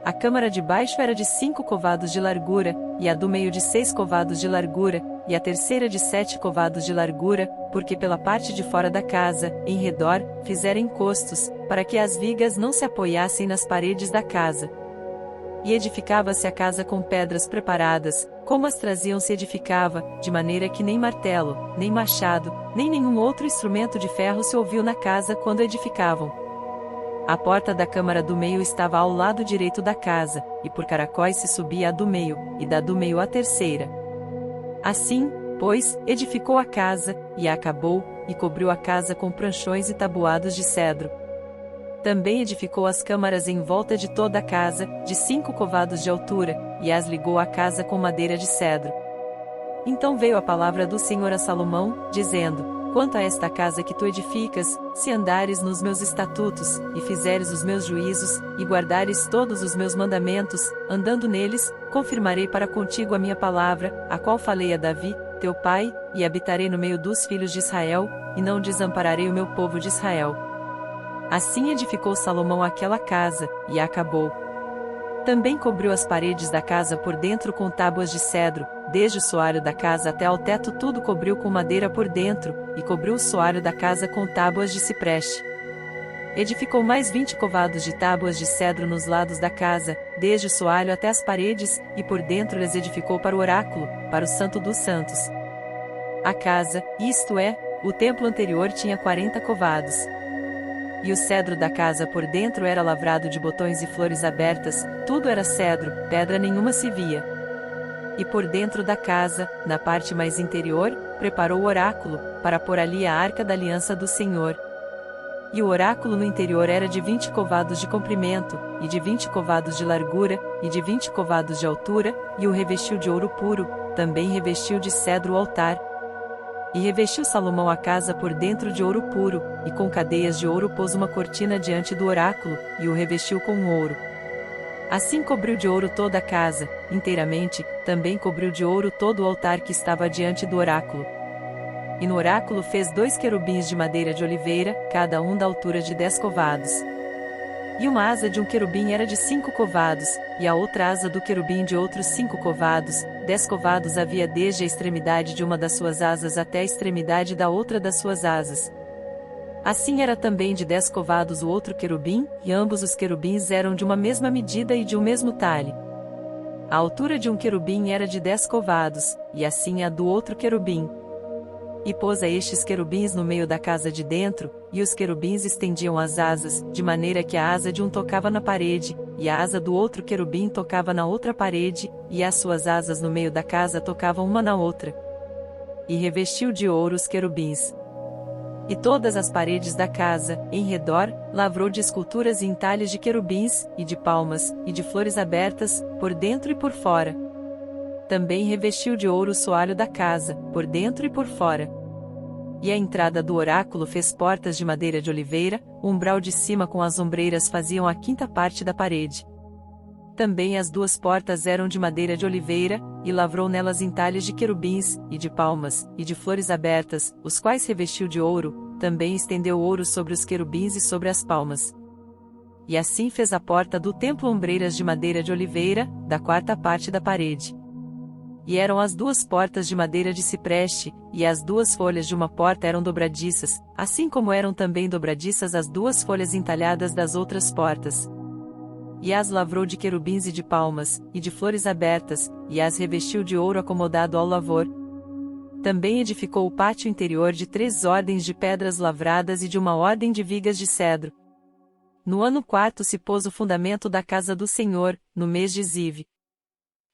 A câmara de baixo era de 5 covados de largura, e a do meio de 6 covados de largura, e a terceira de 7 covados de largura, porque pela parte de fora da casa, em redor, fizeram encostos, para que as vigas não se apoiassem nas paredes da casa. E edificava-se a casa com pedras preparadas, como as traziam se edificava, de maneira que nem martelo, nem machado, nem nenhum outro instrumento de ferro se ouviu na casa quando edificavam. A porta da câmara do meio estava ao lado direito da casa, e por caracóis se subia a do meio, e da do meio a terceira. Assim, pois, edificou a casa, e a acabou, e cobriu a casa com pranchões e tabuados de cedro. Também edificou as câmaras em volta de toda a casa, de 5 covados de altura, e as ligou à casa com madeira de cedro. Então veio a palavra do Senhor a Salomão, dizendo: Quanto a esta casa que tu edificas, se andares nos meus estatutos, e fizeres os meus juízos, e guardares todos os meus mandamentos, andando neles, confirmarei para contigo a minha palavra, a qual falei a Davi, teu pai, e habitarei no meio dos filhos de Israel, e não desampararei o meu povo de Israel. Assim edificou Salomão aquela casa, e a acabou. Também cobriu as paredes da casa por dentro com tábuas de cedro, desde o soalho da casa até ao teto tudo cobriu com madeira por dentro, e cobriu o soalho da casa com tábuas de cipreste. Edificou mais 20 covados de tábuas de cedro nos lados da casa, desde o soalho até as paredes, e por dentro lhes edificou para o oráculo, para o Santo dos Santos. A casa, isto é, o templo anterior tinha 40 covados. E o cedro da casa por dentro era lavrado de botões e flores abertas, tudo era cedro, pedra nenhuma se via. E por dentro da casa, na parte mais interior, preparou o oráculo, para pôr ali a arca da aliança do Senhor. E o oráculo no interior era de 20 covados de comprimento, e de 20 covados de largura, e de 20 covados de altura, e o revestiu de ouro puro, também revestiu de cedro o altar. E revestiu Salomão a casa por dentro de ouro puro, e com cadeias de ouro pôs uma cortina diante do oráculo, e o revestiu com ouro. Assim cobriu de ouro toda a casa, inteiramente, também cobriu de ouro todo o altar que estava diante do oráculo. E no oráculo fez 2 querubins de madeira de oliveira, cada um da altura de 10 covados. E uma asa de um querubim era de 5 covados, e a outra asa do querubim de outros 5 covados, 10 covados havia desde a extremidade de uma das suas asas até a extremidade da outra das suas asas. Assim era também de 10 covados o outro querubim, e ambos os querubins eram de uma mesma medida e de um mesmo talhe. A altura de um querubim era de 10 covados, e assim a do outro querubim. E pôs a estes querubins no meio da casa de dentro, e os querubins estendiam as asas, de maneira que a asa de um tocava na parede, e a asa do outro querubim tocava na outra parede, e as suas asas no meio da casa tocavam uma na outra. E revestiu de ouro os querubins. E todas as paredes da casa, em redor, lavrou de esculturas e entalhes de querubins, e de palmas, e de flores abertas, por dentro e por fora. Também revestiu de ouro o soalho da casa, por dentro e por fora. E a entrada do oráculo fez portas de madeira de oliveira, o umbral de cima com as ombreiras faziam a 5ª parte da parede. Também as 2 portas eram de madeira de oliveira, e lavrou nelas entalhes de querubins, e de palmas, e de flores abertas, os quais revestiu de ouro, também estendeu ouro sobre os querubins e sobre as palmas. E assim fez a porta do templo ombreiras de madeira de oliveira, da 4ª parte da parede. E eram as 2 portas de madeira de cipreste, e as 2 folhas de uma porta eram dobradiças, assim como eram também dobradiças as 2 folhas entalhadas das outras portas. E as lavrou de querubins e de palmas, e de flores abertas, e as revestiu de ouro acomodado ao lavor. Também edificou o pátio interior de 3 ordens de pedras lavradas e de uma ordem de vigas de cedro. No ano 4º se pôs o fundamento da casa do Senhor, no mês de Zive.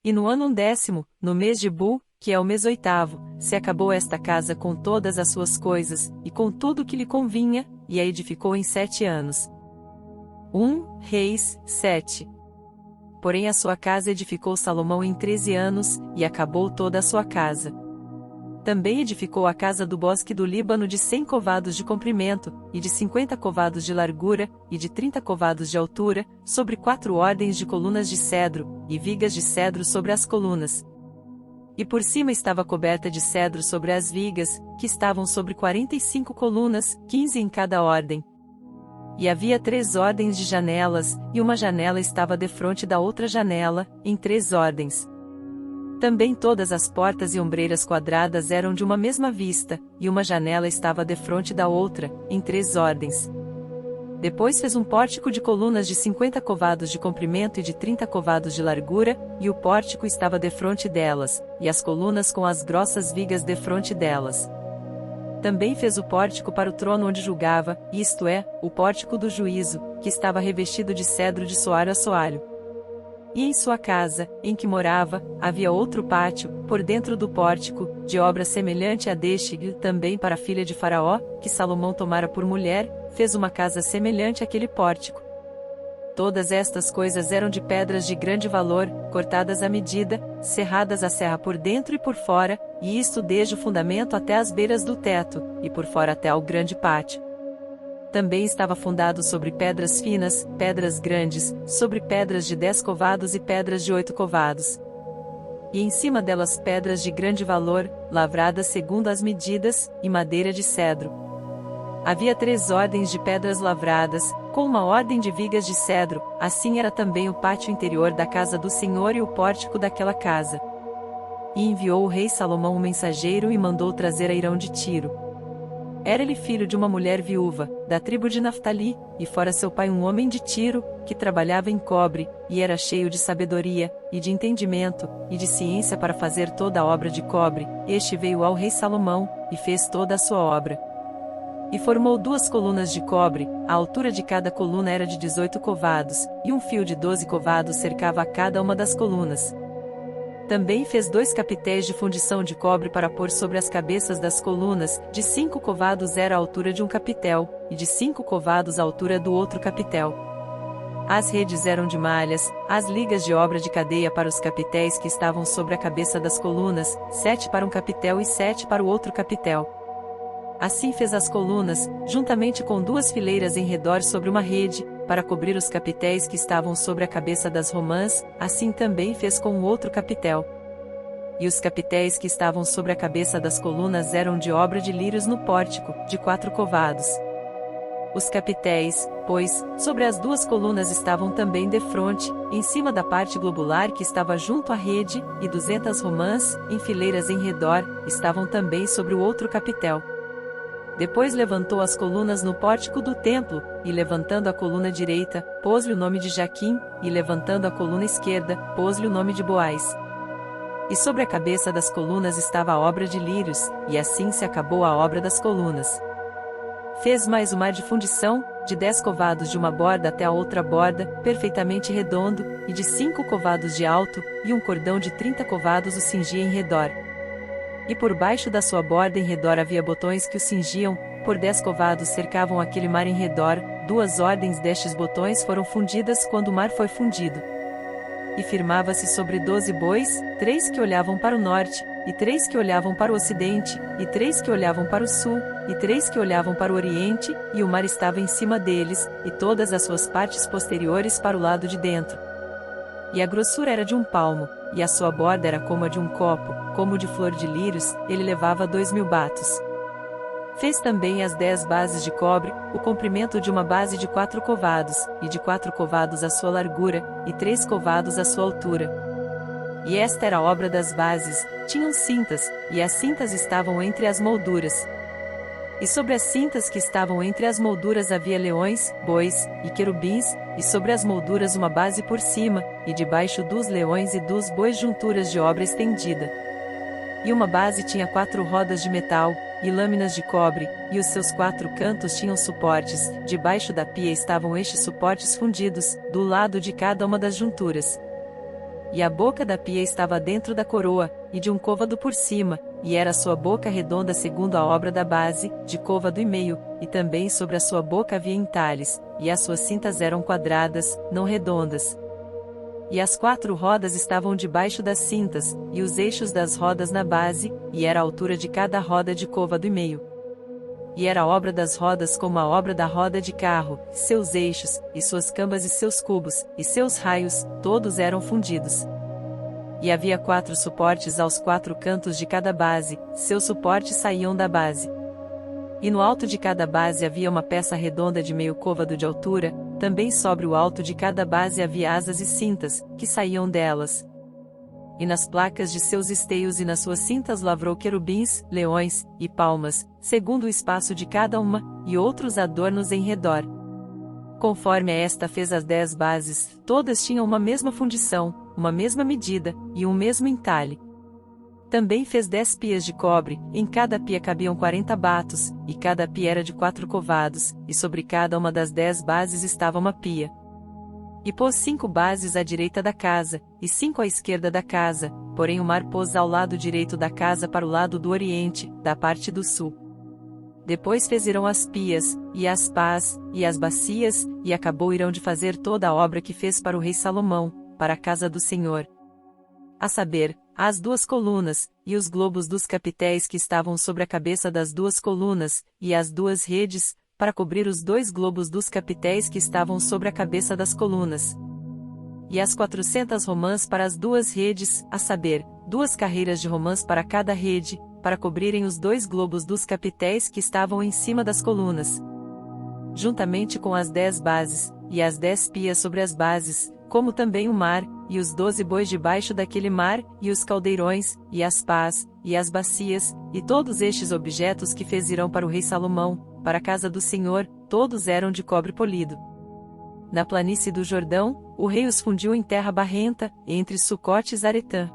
E no ano 10º, no mês de Bu, que é o mês 8º, se acabou esta casa com todas as suas coisas, e com tudo que lhe convinha, e a edificou em 7 anos. 1 Reis 7. Porém a sua casa edificou Salomão em 13 anos, e acabou toda a sua casa. Também edificou a casa do bosque do Líbano de 100 covados de comprimento, e de 50 covados de largura, e de 30 covados de altura, sobre 4 ordens de colunas de cedro, e vigas de cedro sobre as colunas. E por cima estava coberta de cedro sobre as vigas, que estavam sobre 45 colunas, 15 em cada ordem. E havia 3 ordens de janelas, e uma janela estava defronte da outra janela, em 3 ordens. Também todas as portas e ombreiras quadradas eram de uma mesma vista, e uma janela estava defronte da outra, em 3 ordens. Depois fez um pórtico de colunas de 50 covados de comprimento e de 30 covados de largura, e o pórtico estava defronte delas, e as colunas com as grossas vigas defronte delas. Também fez o pórtico para o trono onde julgava, isto é, o pórtico do juízo, que estava revestido de cedro de soalho a soalho. E em sua casa, em que morava, havia outro pátio, por dentro do pórtico, de obra semelhante a deste, e também para a filha de Faraó, que Salomão tomara por mulher, fez uma casa semelhante àquele pórtico. Todas estas coisas eram de pedras de grande valor, cortadas à medida, serradas à serra por dentro e por fora, e isto desde o fundamento até as beiras do teto, e por fora até ao grande pátio. Também estava fundado sobre pedras finas, pedras grandes, sobre pedras de 10 covados e pedras de 8 covados. e em cima delas pedras de grande valor, lavradas segundo as medidas, e madeira de cedro. Havia 3 ordens de pedras lavradas, com uma ordem de vigas de cedro, assim era também o pátio interior da casa do Senhor e o pórtico daquela casa. E enviou o rei Salomão um mensageiro e mandou trazer Airão de Tiro. Era ele filho de uma mulher viúva, da tribo de Naftali, e fora seu pai um homem de Tiro, que trabalhava em cobre, e era cheio de sabedoria, e de entendimento, e de ciência para fazer toda a obra de cobre. Este veio ao rei Salomão, e fez toda a sua obra. E formou 2 colunas de cobre, a altura de cada coluna era de 18 covados, e um fio de 12 covados cercava a cada uma das colunas. Também fez 2 capitéis de fundição de cobre para pôr sobre as cabeças das colunas, de 5 covados era a altura de um capitel, e de 5 covados a altura do outro capitel. As redes eram de malhas, as ligas de obra de cadeia para os capitéis que estavam sobre a cabeça das colunas, 7 para um capitel e 7 para o outro capitel. Assim fez as colunas, juntamente com 2 fileiras em redor sobre uma rede, para cobrir os capitéis que estavam sobre a cabeça das romãs, assim também fez com o outro capitel. E os capitéis que estavam sobre a cabeça das colunas eram de obra de lírios no pórtico, de 4 covados. Os capitéis, pois, sobre as 2 colunas estavam também defronte, em cima da parte globular que estava junto à rede, e 200 romãs, em fileiras em redor, estavam também sobre o outro capitel. Depois levantou as colunas no pórtico do templo, e levantando a coluna direita, pôs-lhe o nome de Jaquim, e levantando a coluna esquerda, pôs-lhe o nome de Boaz. E sobre a cabeça das colunas estava a obra de lírios, e assim se acabou a obra das colunas. Fez mais o mar de fundição, de 10 covados de uma borda até a outra borda, perfeitamente redondo, e de 5 covados de alto, e um cordão de 30 covados o cingia em redor. E por baixo da sua borda em redor havia botões que o cingiam, por 10 covados cercavam aquele mar em redor. 2 ordens destes botões foram fundidas quando o mar foi fundido. E firmava-se sobre 12 bois, 3 que olhavam para o norte, e 3 que olhavam para o ocidente, e 3 que olhavam para o sul, e 3 que olhavam para o oriente, e o mar estava em cima deles, e todas as suas partes posteriores para o lado de dentro. E a grossura era de 1 palmo, e a sua borda era como a de um copo, como de flor de lírios, ele levava 2000 batos. Fez também as 10 bases de cobre, o comprimento de uma base de 4 covados, e de 4 covados a sua largura, e 3 covados a sua altura. E esta era a obra das bases, tinham cintas, e as cintas estavam entre as molduras. E sobre as cintas que estavam entre as molduras havia leões, bois, e querubins, e sobre as molduras uma base por cima, e debaixo dos leões e dos bois junturas de obra estendida. E uma base tinha 4 rodas de metal, e lâminas de cobre, e os seus 4 cantos tinham suportes, debaixo da pia estavam estes suportes fundidos, do lado de cada uma das junturas. E a boca da pia estava dentro da coroa, e de um côvado por cima, e era a sua boca redonda segundo a obra da base, de côvado e meio, e também sobre a sua boca havia entalhes, e as suas cintas eram quadradas, não redondas. E as 4 rodas estavam debaixo das cintas, e os eixos das rodas na base, e era a altura de cada roda de côvado e meio. E era a obra das rodas como a obra da roda de carro, seus eixos, e suas cambas e seus cubos, e seus raios, todos eram fundidos. E havia 4 suportes aos 4 cantos de cada base, seus suportes saíam da base. E no alto de cada base havia uma peça redonda de meio côvado de altura, também sobre o alto de cada base havia asas e cintas, que saíam delas. E nas placas de seus esteios e nas suas cintas lavrou querubins, leões, e palmas, segundo o espaço de cada uma, e outros adornos em redor. Conforme a esta fez as 10 bases, todas tinham uma mesma fundição, uma mesma medida, e um mesmo entalhe. Também fez 10 pias de cobre, em cada pia cabiam 40 batos, e cada pia era de 4 covados, e sobre cada uma das 10 bases estava uma pia. E pôs 5 bases à direita da casa, e 5 à esquerda da casa, porém o mar pôs ao lado direito da casa para o lado do oriente, da parte do sul. Depois fez Irão as pias, e as pás, e as bacias, e acabou Irão de fazer toda a obra que fez para o rei Salomão, para a casa do Senhor. A saber, as 2 colunas, e os globos dos capitéis que estavam sobre a cabeça das 2 colunas, e as 2 redes, para cobrir os 2 globos dos capitéis que estavam sobre a cabeça das colunas. E as 400 romãs para as 2 redes, a saber, 2 carreiras de romãs para cada rede, para cobrirem os 2 globos dos capitéis que estavam em cima das colunas, juntamente com as 10 bases, e as 10 pias sobre as bases, como também o mar, e os 12 bois debaixo daquele mar, e os caldeirões, e as pás, e as bacias, e todos estes objetos que fez Irão para o rei Salomão, para a casa do Senhor, todos eram de cobre polido. Na planície do Jordão, o rei os fundiu em terra barrenta, entre Sucote e Zaretã.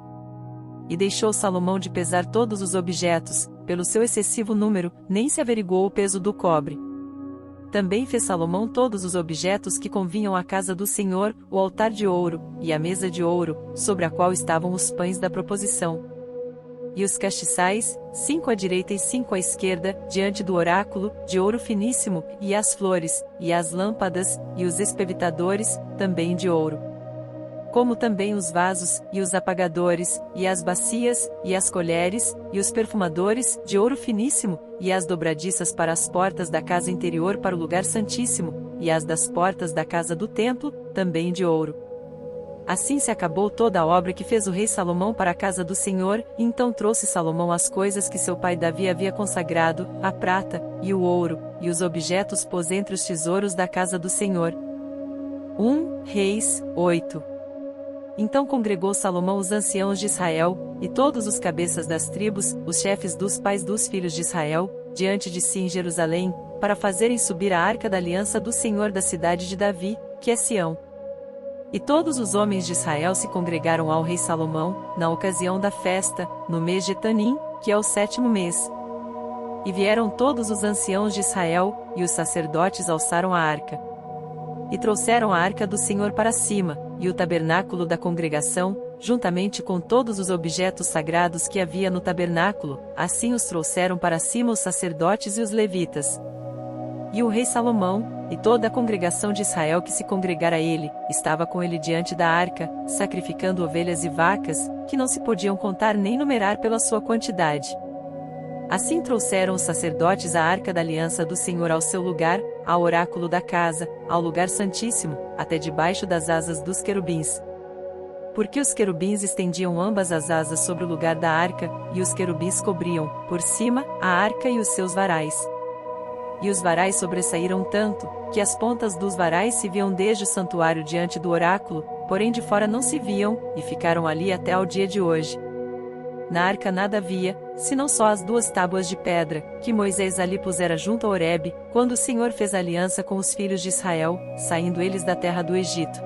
E deixou Salomão de pesar todos os objetos, pelo seu excessivo número, nem se averiguou o peso do cobre. Também fez Salomão todos os objetos que convinham à casa do Senhor, o altar de ouro, e a mesa de ouro, sobre a qual estavam os pães da proposição. E os castiçais, 5 à direita e 5 à esquerda, diante do oráculo, de ouro finíssimo, e as flores, e as lâmpadas, e os espevitadores, também de ouro. Como também os vasos, e os apagadores, e as bacias, e as colheres, e os perfumadores, de ouro finíssimo, e as dobradiças para as portas da casa interior para o lugar santíssimo, e as das portas da casa do templo, também de ouro. Assim se acabou toda a obra que fez o rei Salomão para a casa do Senhor, e então trouxe Salomão as coisas que seu pai Davi havia consagrado, a prata, e o ouro, e os objetos pôs entre os tesouros da casa do Senhor. 1 Reis 8. Então congregou Salomão os anciãos de Israel, e todos os cabeças das tribos, os chefes dos pais dos filhos de Israel, diante de si em Jerusalém, para fazerem subir a arca da aliança do Senhor da cidade de Davi, que é Sião. E todos os homens de Israel se congregaram ao rei Salomão, na ocasião da festa, no mês de Etanim, que é o 7º mês. E vieram todos os anciãos de Israel, e os sacerdotes alçaram a arca. E trouxeram a arca do Senhor para cima, e o tabernáculo da congregação, juntamente com todos os objetos sagrados que havia no tabernáculo, assim os trouxeram para cima os sacerdotes e os levitas. E o rei Salomão, e toda a congregação de Israel que se congregara a ele, estava com ele diante da arca, sacrificando ovelhas e vacas, que não se podiam contar nem numerar pela sua quantidade. Assim trouxeram os sacerdotes a arca da aliança do Senhor ao seu lugar, ao oráculo da casa, ao lugar santíssimo, até debaixo das asas dos querubins. Porque os querubins estendiam ambas as asas sobre o lugar da arca, e os querubins cobriam, por cima, a arca e os seus varais. E os varais sobressaíram tanto, que as pontas dos varais se viam desde o santuário diante do oráculo, porém de fora não se viam, e ficaram ali até ao dia de hoje. Na arca nada havia, senão só as 2 tábuas de pedra, que Moisés ali pusera junto a Horebe, quando o Senhor fez aliança com os filhos de Israel, saindo eles da terra do Egito.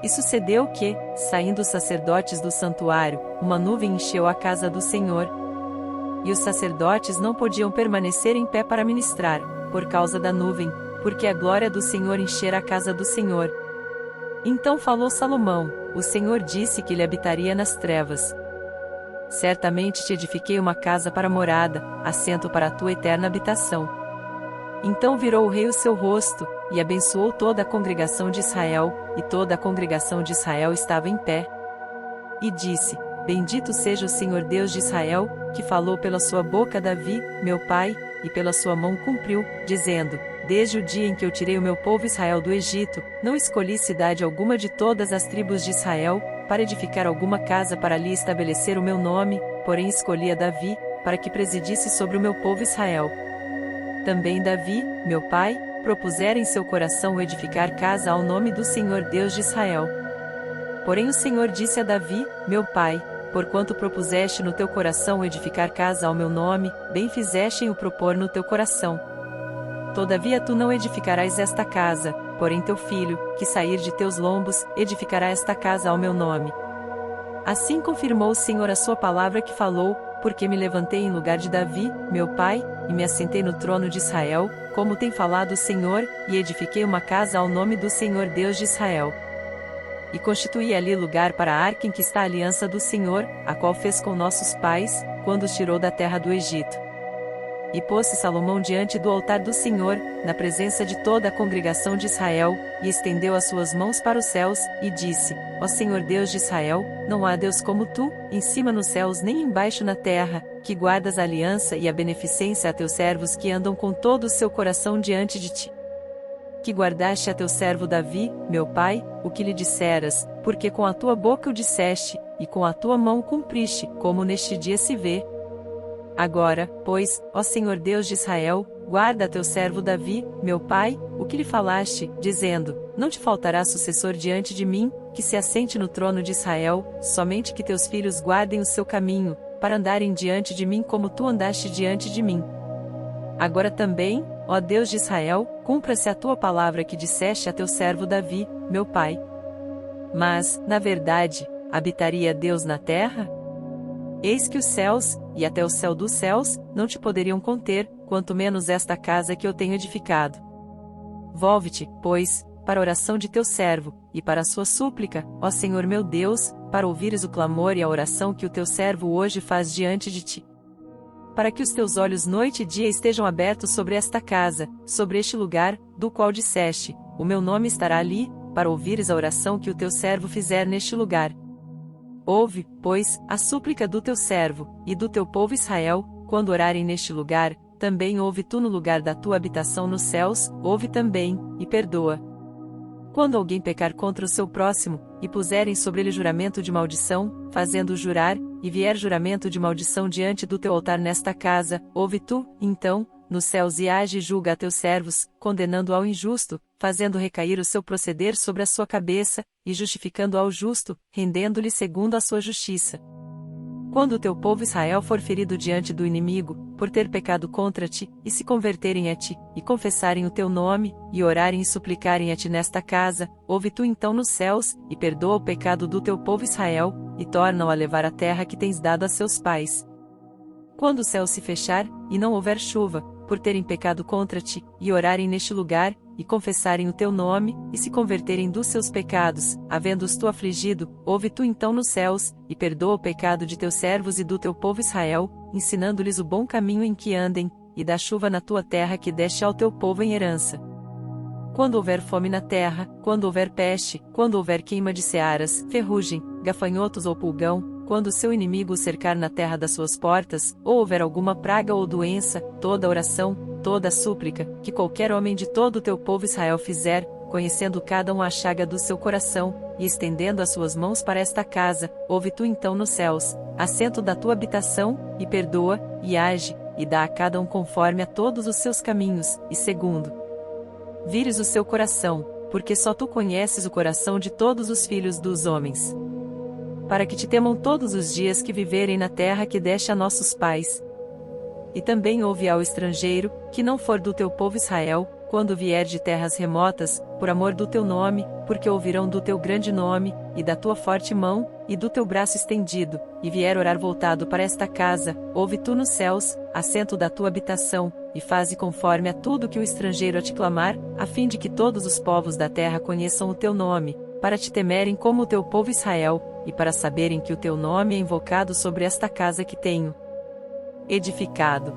E sucedeu que, saindo os sacerdotes do santuário, uma nuvem encheu a casa do Senhor. E os sacerdotes não podiam permanecer em pé para ministrar, por causa da nuvem, porque a glória do Senhor enchera a casa do Senhor. Então falou Salomão: o Senhor disse que ele habitaria nas trevas. Certamente te edifiquei uma casa para morada, assento para a tua eterna habitação. Então virou o rei o seu rosto, e abençoou toda a congregação de Israel, e toda a congregação de Israel estava em pé. E disse: Bendito seja o Senhor Deus de Israel, que falou pela sua boca a Davi, meu pai, e pela sua mão cumpriu, dizendo: Desde o dia em que eu tirei o meu povo Israel do Egito, não escolhi cidade alguma de todas as tribos de Israel, para edificar alguma casa para ali estabelecer o meu nome, porém escolhi a Davi, para que presidisse sobre o meu povo Israel. Também Davi, meu pai, propusera em seu coração o edificar casa ao nome do Senhor Deus de Israel. Porém o Senhor disse a Davi, meu pai: Porquanto propuseste no teu coração o edificar casa ao meu nome, bem fizeste em o propor no teu coração. Todavia tu não edificarás esta casa, porém teu filho, que sair de teus lombos, edificará esta casa ao meu nome. Assim confirmou o Senhor a sua palavra que falou, porque me levantei em lugar de Davi, meu pai, e me assentei no trono de Israel, como tem falado o Senhor, e edifiquei uma casa ao nome do Senhor Deus de Israel. E constituí ali lugar para a arca em que está a aliança do Senhor, a qual fez com nossos pais, quando os tirou da terra do Egito. E pôs-se Salomão diante do altar do Senhor, na presença de toda a congregação de Israel, e estendeu as suas mãos para os céus, e disse: Ó Senhor Deus de Israel, não há Deus como tu, em cima nos céus nem embaixo na terra, que guardas a aliança e a beneficência a teus servos que andam com todo o seu coração diante de ti. Que guardaste a teu servo Davi, meu pai, o que lhe disseras, porque com a tua boca o disseste, e com a tua mão cumpriste, como neste dia se vê. Agora, pois, ó Senhor Deus de Israel, guarda teu servo Davi, meu pai, o que lhe falaste, dizendo: não te faltará sucessor diante de mim, que se assente no trono de Israel, somente que teus filhos guardem o seu caminho, para andarem diante de mim como tu andaste diante de mim. Agora também, ó Deus de Israel, cumpra-se a tua palavra que disseste a teu servo Davi, meu pai. Mas, na verdade, habitaria Deus na terra? Eis que os céus, e até o céu dos céus, não te poderiam conter, quanto menos esta casa que eu tenho edificado. Volve-te, pois, para a oração de teu servo, e para a sua súplica, ó Senhor meu Deus, para ouvires o clamor e a oração que o teu servo hoje faz diante de ti. Para que os teus olhos noite e dia estejam abertos sobre esta casa, sobre este lugar, do qual disseste: o meu nome estará ali, para ouvires a oração que o teu servo fizer neste lugar. Ouve, pois, a súplica do teu servo, e do teu povo Israel, quando orarem neste lugar, também ouve tu no lugar da tua habitação nos céus, ouve também, e perdoa. Quando alguém pecar contra o seu próximo, e puserem sobre ele juramento de maldição, fazendo-o jurar, e vier juramento de maldição diante do teu altar nesta casa, ouve tu, então, nos céus e age e julga a teus servos, condenando ao injusto, fazendo recair o seu proceder sobre a sua cabeça, e justificando ao justo, rendendo-lhe segundo a sua justiça. Quando o teu povo Israel for ferido diante do inimigo, por ter pecado contra ti, e se converterem a ti, e confessarem o teu nome, e orarem e suplicarem a ti nesta casa, ouve tu então nos céus, e perdoa o pecado do teu povo Israel, e torna-o a levar a terra que tens dado a seus pais. Quando o céu se fechar, e não houver chuva, por terem pecado contra ti, e orarem neste lugar, e confessarem o teu nome, e se converterem dos seus pecados, havendo-os tu afligido, ouve tu então nos céus, e perdoa o pecado de teus servos e do teu povo Israel, ensinando-lhes o bom caminho em que andem, e dá chuva na tua terra que deste ao teu povo em herança. Quando houver fome na terra, quando houver peste, quando houver queima de searas, ferrugem, gafanhotos ou pulgão, quando o seu inimigo o cercar na terra das suas portas, ou houver alguma praga ou doença, toda oração, toda súplica, que qualquer homem de todo o teu povo Israel fizer, conhecendo cada um a chaga do seu coração, e estendendo as suas mãos para esta casa, ouve tu então nos céus, assento da tua habitação, e perdoa, e age, e dá a cada um conforme a todos os seus caminhos, e segundo vires o seu coração, porque só tu conheces o coração de todos os filhos dos homens. Para que te temam todos os dias que viverem na terra que deste a nossos pais. E também ouve ao estrangeiro, que não for do teu povo Israel, quando vier de terras remotas, por amor do teu nome, porque ouvirão do teu grande nome, e da tua forte mão, e do teu braço estendido, e vier orar voltado para esta casa, ouve tu nos céus, assento da tua habitação, e faze conforme a tudo que o estrangeiro a te clamar, a fim de que todos os povos da terra conheçam o teu nome, para te temerem como o teu povo Israel, e para saberem que o teu nome é invocado sobre esta casa que tenho edificado.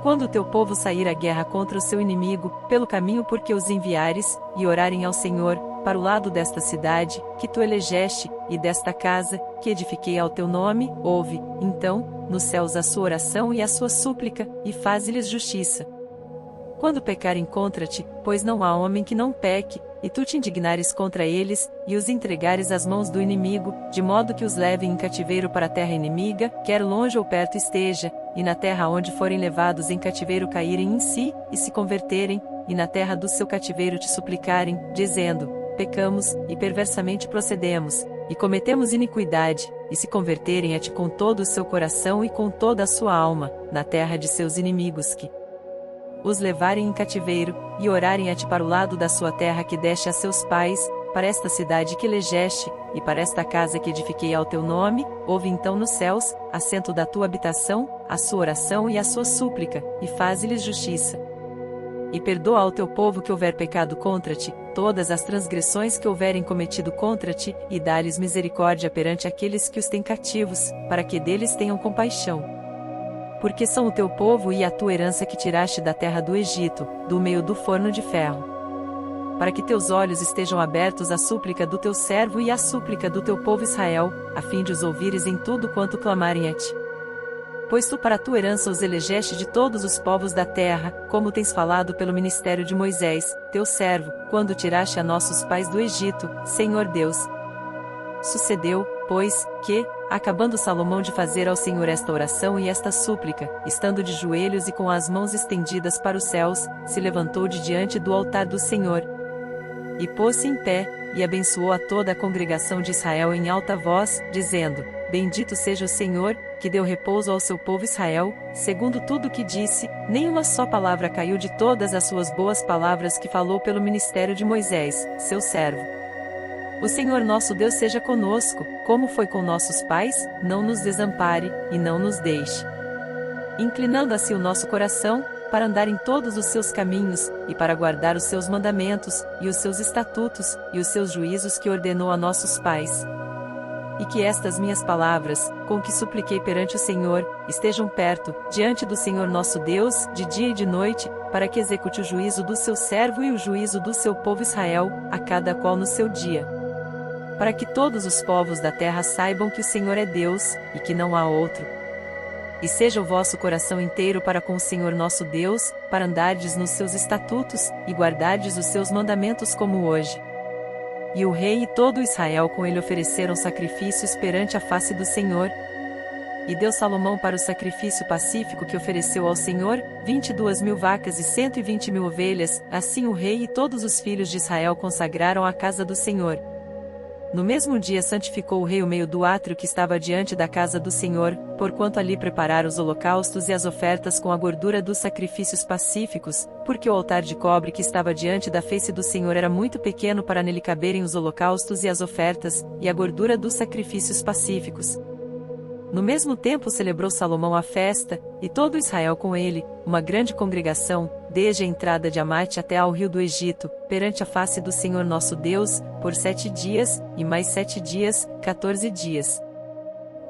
Quando o teu povo sair à guerra contra o seu inimigo, pelo caminho por que os enviares, e orarem ao Senhor, para o lado desta cidade, que tu elegeste, e desta casa, que edifiquei ao teu nome, ouve, então, nos céus a sua oração e a sua súplica, e faze-lhes justiça. Quando pecarem contra-te, pois não há homem que não peque, e tu te indignares contra eles, e os entregares às mãos do inimigo, de modo que os levem em cativeiro para a terra inimiga, quer longe ou perto esteja, e na terra onde forem levados em cativeiro caírem em si, e se converterem, e na terra do seu cativeiro te suplicarem, dizendo: pecamos, e perversamente procedemos, e cometemos iniquidade, e se converterem a ti com todo o seu coração e com toda a sua alma, na terra de seus inimigos que os levarem em cativeiro, e orarem a ti para o lado da sua terra que deste a seus pais, para esta cidade que elegeste, e para esta casa que edifiquei ao teu nome, ouve então nos céus, assento da tua habitação, a sua oração e a sua súplica, e faze-lhes justiça. E perdoa ao teu povo que houver pecado contra ti, todas as transgressões que houverem cometido contra ti, e dá-lhes misericórdia perante aqueles que os têm cativos, para que deles tenham compaixão. Porque são o teu povo e a tua herança que tiraste da terra do Egito, do meio do forno de ferro. Para que teus olhos estejam abertos à súplica do teu servo e à súplica do teu povo Israel, a fim de os ouvires em tudo quanto clamarem a ti. Pois tu para a tua herança os elegeste de todos os povos da terra, como tens falado pelo ministério de Moisés, teu servo, quando tiraste a nossos pais do Egito, Senhor Deus. Sucedeu, pois, que, acabando Salomão de fazer ao Senhor esta oração e esta súplica, estando de joelhos e com as mãos estendidas para os céus, se levantou de diante do altar do Senhor, e pôs-se em pé, e abençoou a toda a congregação de Israel em alta voz, dizendo: Bendito seja o Senhor, que deu repouso ao seu povo Israel, segundo tudo o que disse, nenhuma só palavra caiu de todas as suas boas palavras que falou pelo ministério de Moisés, seu servo. O Senhor nosso Deus seja conosco, como foi com nossos pais, não nos desampare, e não nos deixe. Inclinando assim o nosso coração, para andar em todos os seus caminhos, e para guardar os seus mandamentos, e os seus estatutos, e os seus juízos que ordenou a nossos pais. E que estas minhas palavras, com que supliquei perante o Senhor, estejam perto, diante do Senhor nosso Deus, de dia e de noite, para que execute o juízo do seu servo e o juízo do seu povo Israel, a cada qual no seu dia. Para que todos os povos da terra saibam que o Senhor é Deus, e que não há outro. E seja o vosso coração inteiro para com o Senhor nosso Deus, para andardes nos seus estatutos, e guardardes os seus mandamentos como hoje. E o rei e todo Israel com ele ofereceram sacrifícios perante a face do Senhor. E deu Salomão para o sacrifício pacífico que ofereceu ao Senhor, 22.000 vacas e 120.000 ovelhas, assim o rei e todos os filhos de Israel consagraram a casa do Senhor. No mesmo dia santificou o rei o meio do átrio que estava diante da casa do Senhor, porquanto ali preparara os holocaustos e as ofertas com a gordura dos sacrifícios pacíficos, porque o altar de cobre que estava diante da face do Senhor era muito pequeno para nele caberem os holocaustos e as ofertas, e a gordura dos sacrifícios pacíficos. No mesmo tempo celebrou Salomão a festa, e todo Israel com ele, uma grande congregação, desde a entrada de Amate até ao rio do Egito, perante a face do Senhor nosso Deus, por 7 dias, e mais 7 dias, 14 dias.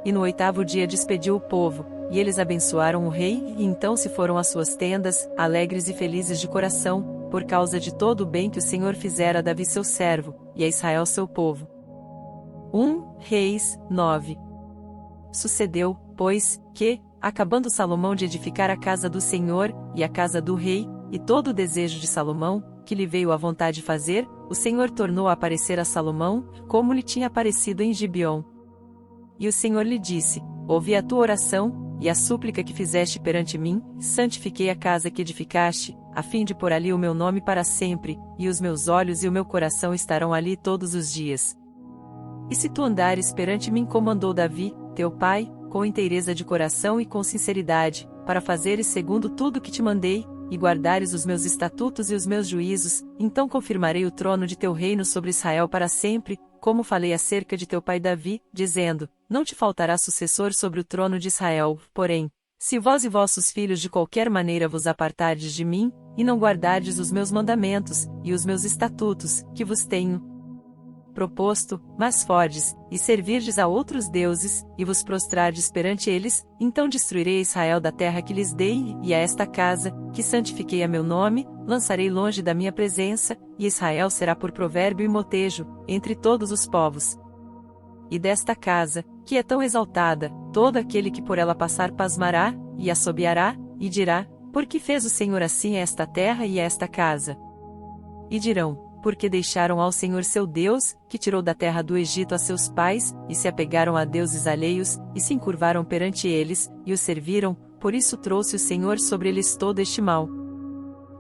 E no 8º dia despediu o povo, e eles abençoaram o rei, e então se foram às suas tendas, alegres e felizes de coração, por causa de todo o bem que o Senhor fizera a Davi seu servo, e a Israel seu povo. 1 Reis 9. Sucedeu, pois, que, acabando Salomão de edificar a casa do Senhor, e a casa do rei, e todo o desejo de Salomão, que lhe veio à vontade fazer, o Senhor tornou a aparecer a Salomão, como lhe tinha aparecido em Gibeon. E o Senhor lhe disse: Ouvi a tua oração, e a súplica que fizeste perante mim, santifiquei a casa que edificaste, a fim de pôr ali o meu nome para sempre, e os meus olhos e o meu coração estarão ali todos os dias. E se tu andares perante mim como andou Davi, teu pai, com inteireza de coração e com sinceridade, para fazeres segundo tudo que te mandei, e guardares os meus estatutos e os meus juízos, então confirmarei o trono de teu reino sobre Israel para sempre, como falei acerca de teu pai Davi, dizendo: Não te faltará sucessor sobre o trono de Israel. Porém, se vós e vossos filhos de qualquer maneira vos apartardes de mim, e não guardardes os meus mandamentos, e os meus estatutos, que vos tenho proposto, mas fordes, e servirdes a outros deuses, e vos prostrardes perante eles, então destruirei Israel da terra que lhes dei, e a esta casa, que santifiquei a meu nome, lançarei longe da minha presença, e Israel será por provérbio e motejo, entre todos os povos. E desta casa, que é tão exaltada, todo aquele que por ela passar pasmará, e assobiará, e dirá: Por que fez o Senhor assim a esta terra e a esta casa? E dirão: Porque deixaram ao Senhor seu Deus, que tirou da terra do Egito a seus pais, e se apegaram a deuses alheios, e se encurvaram perante eles, e os serviram, por isso trouxe o Senhor sobre eles todo este mal.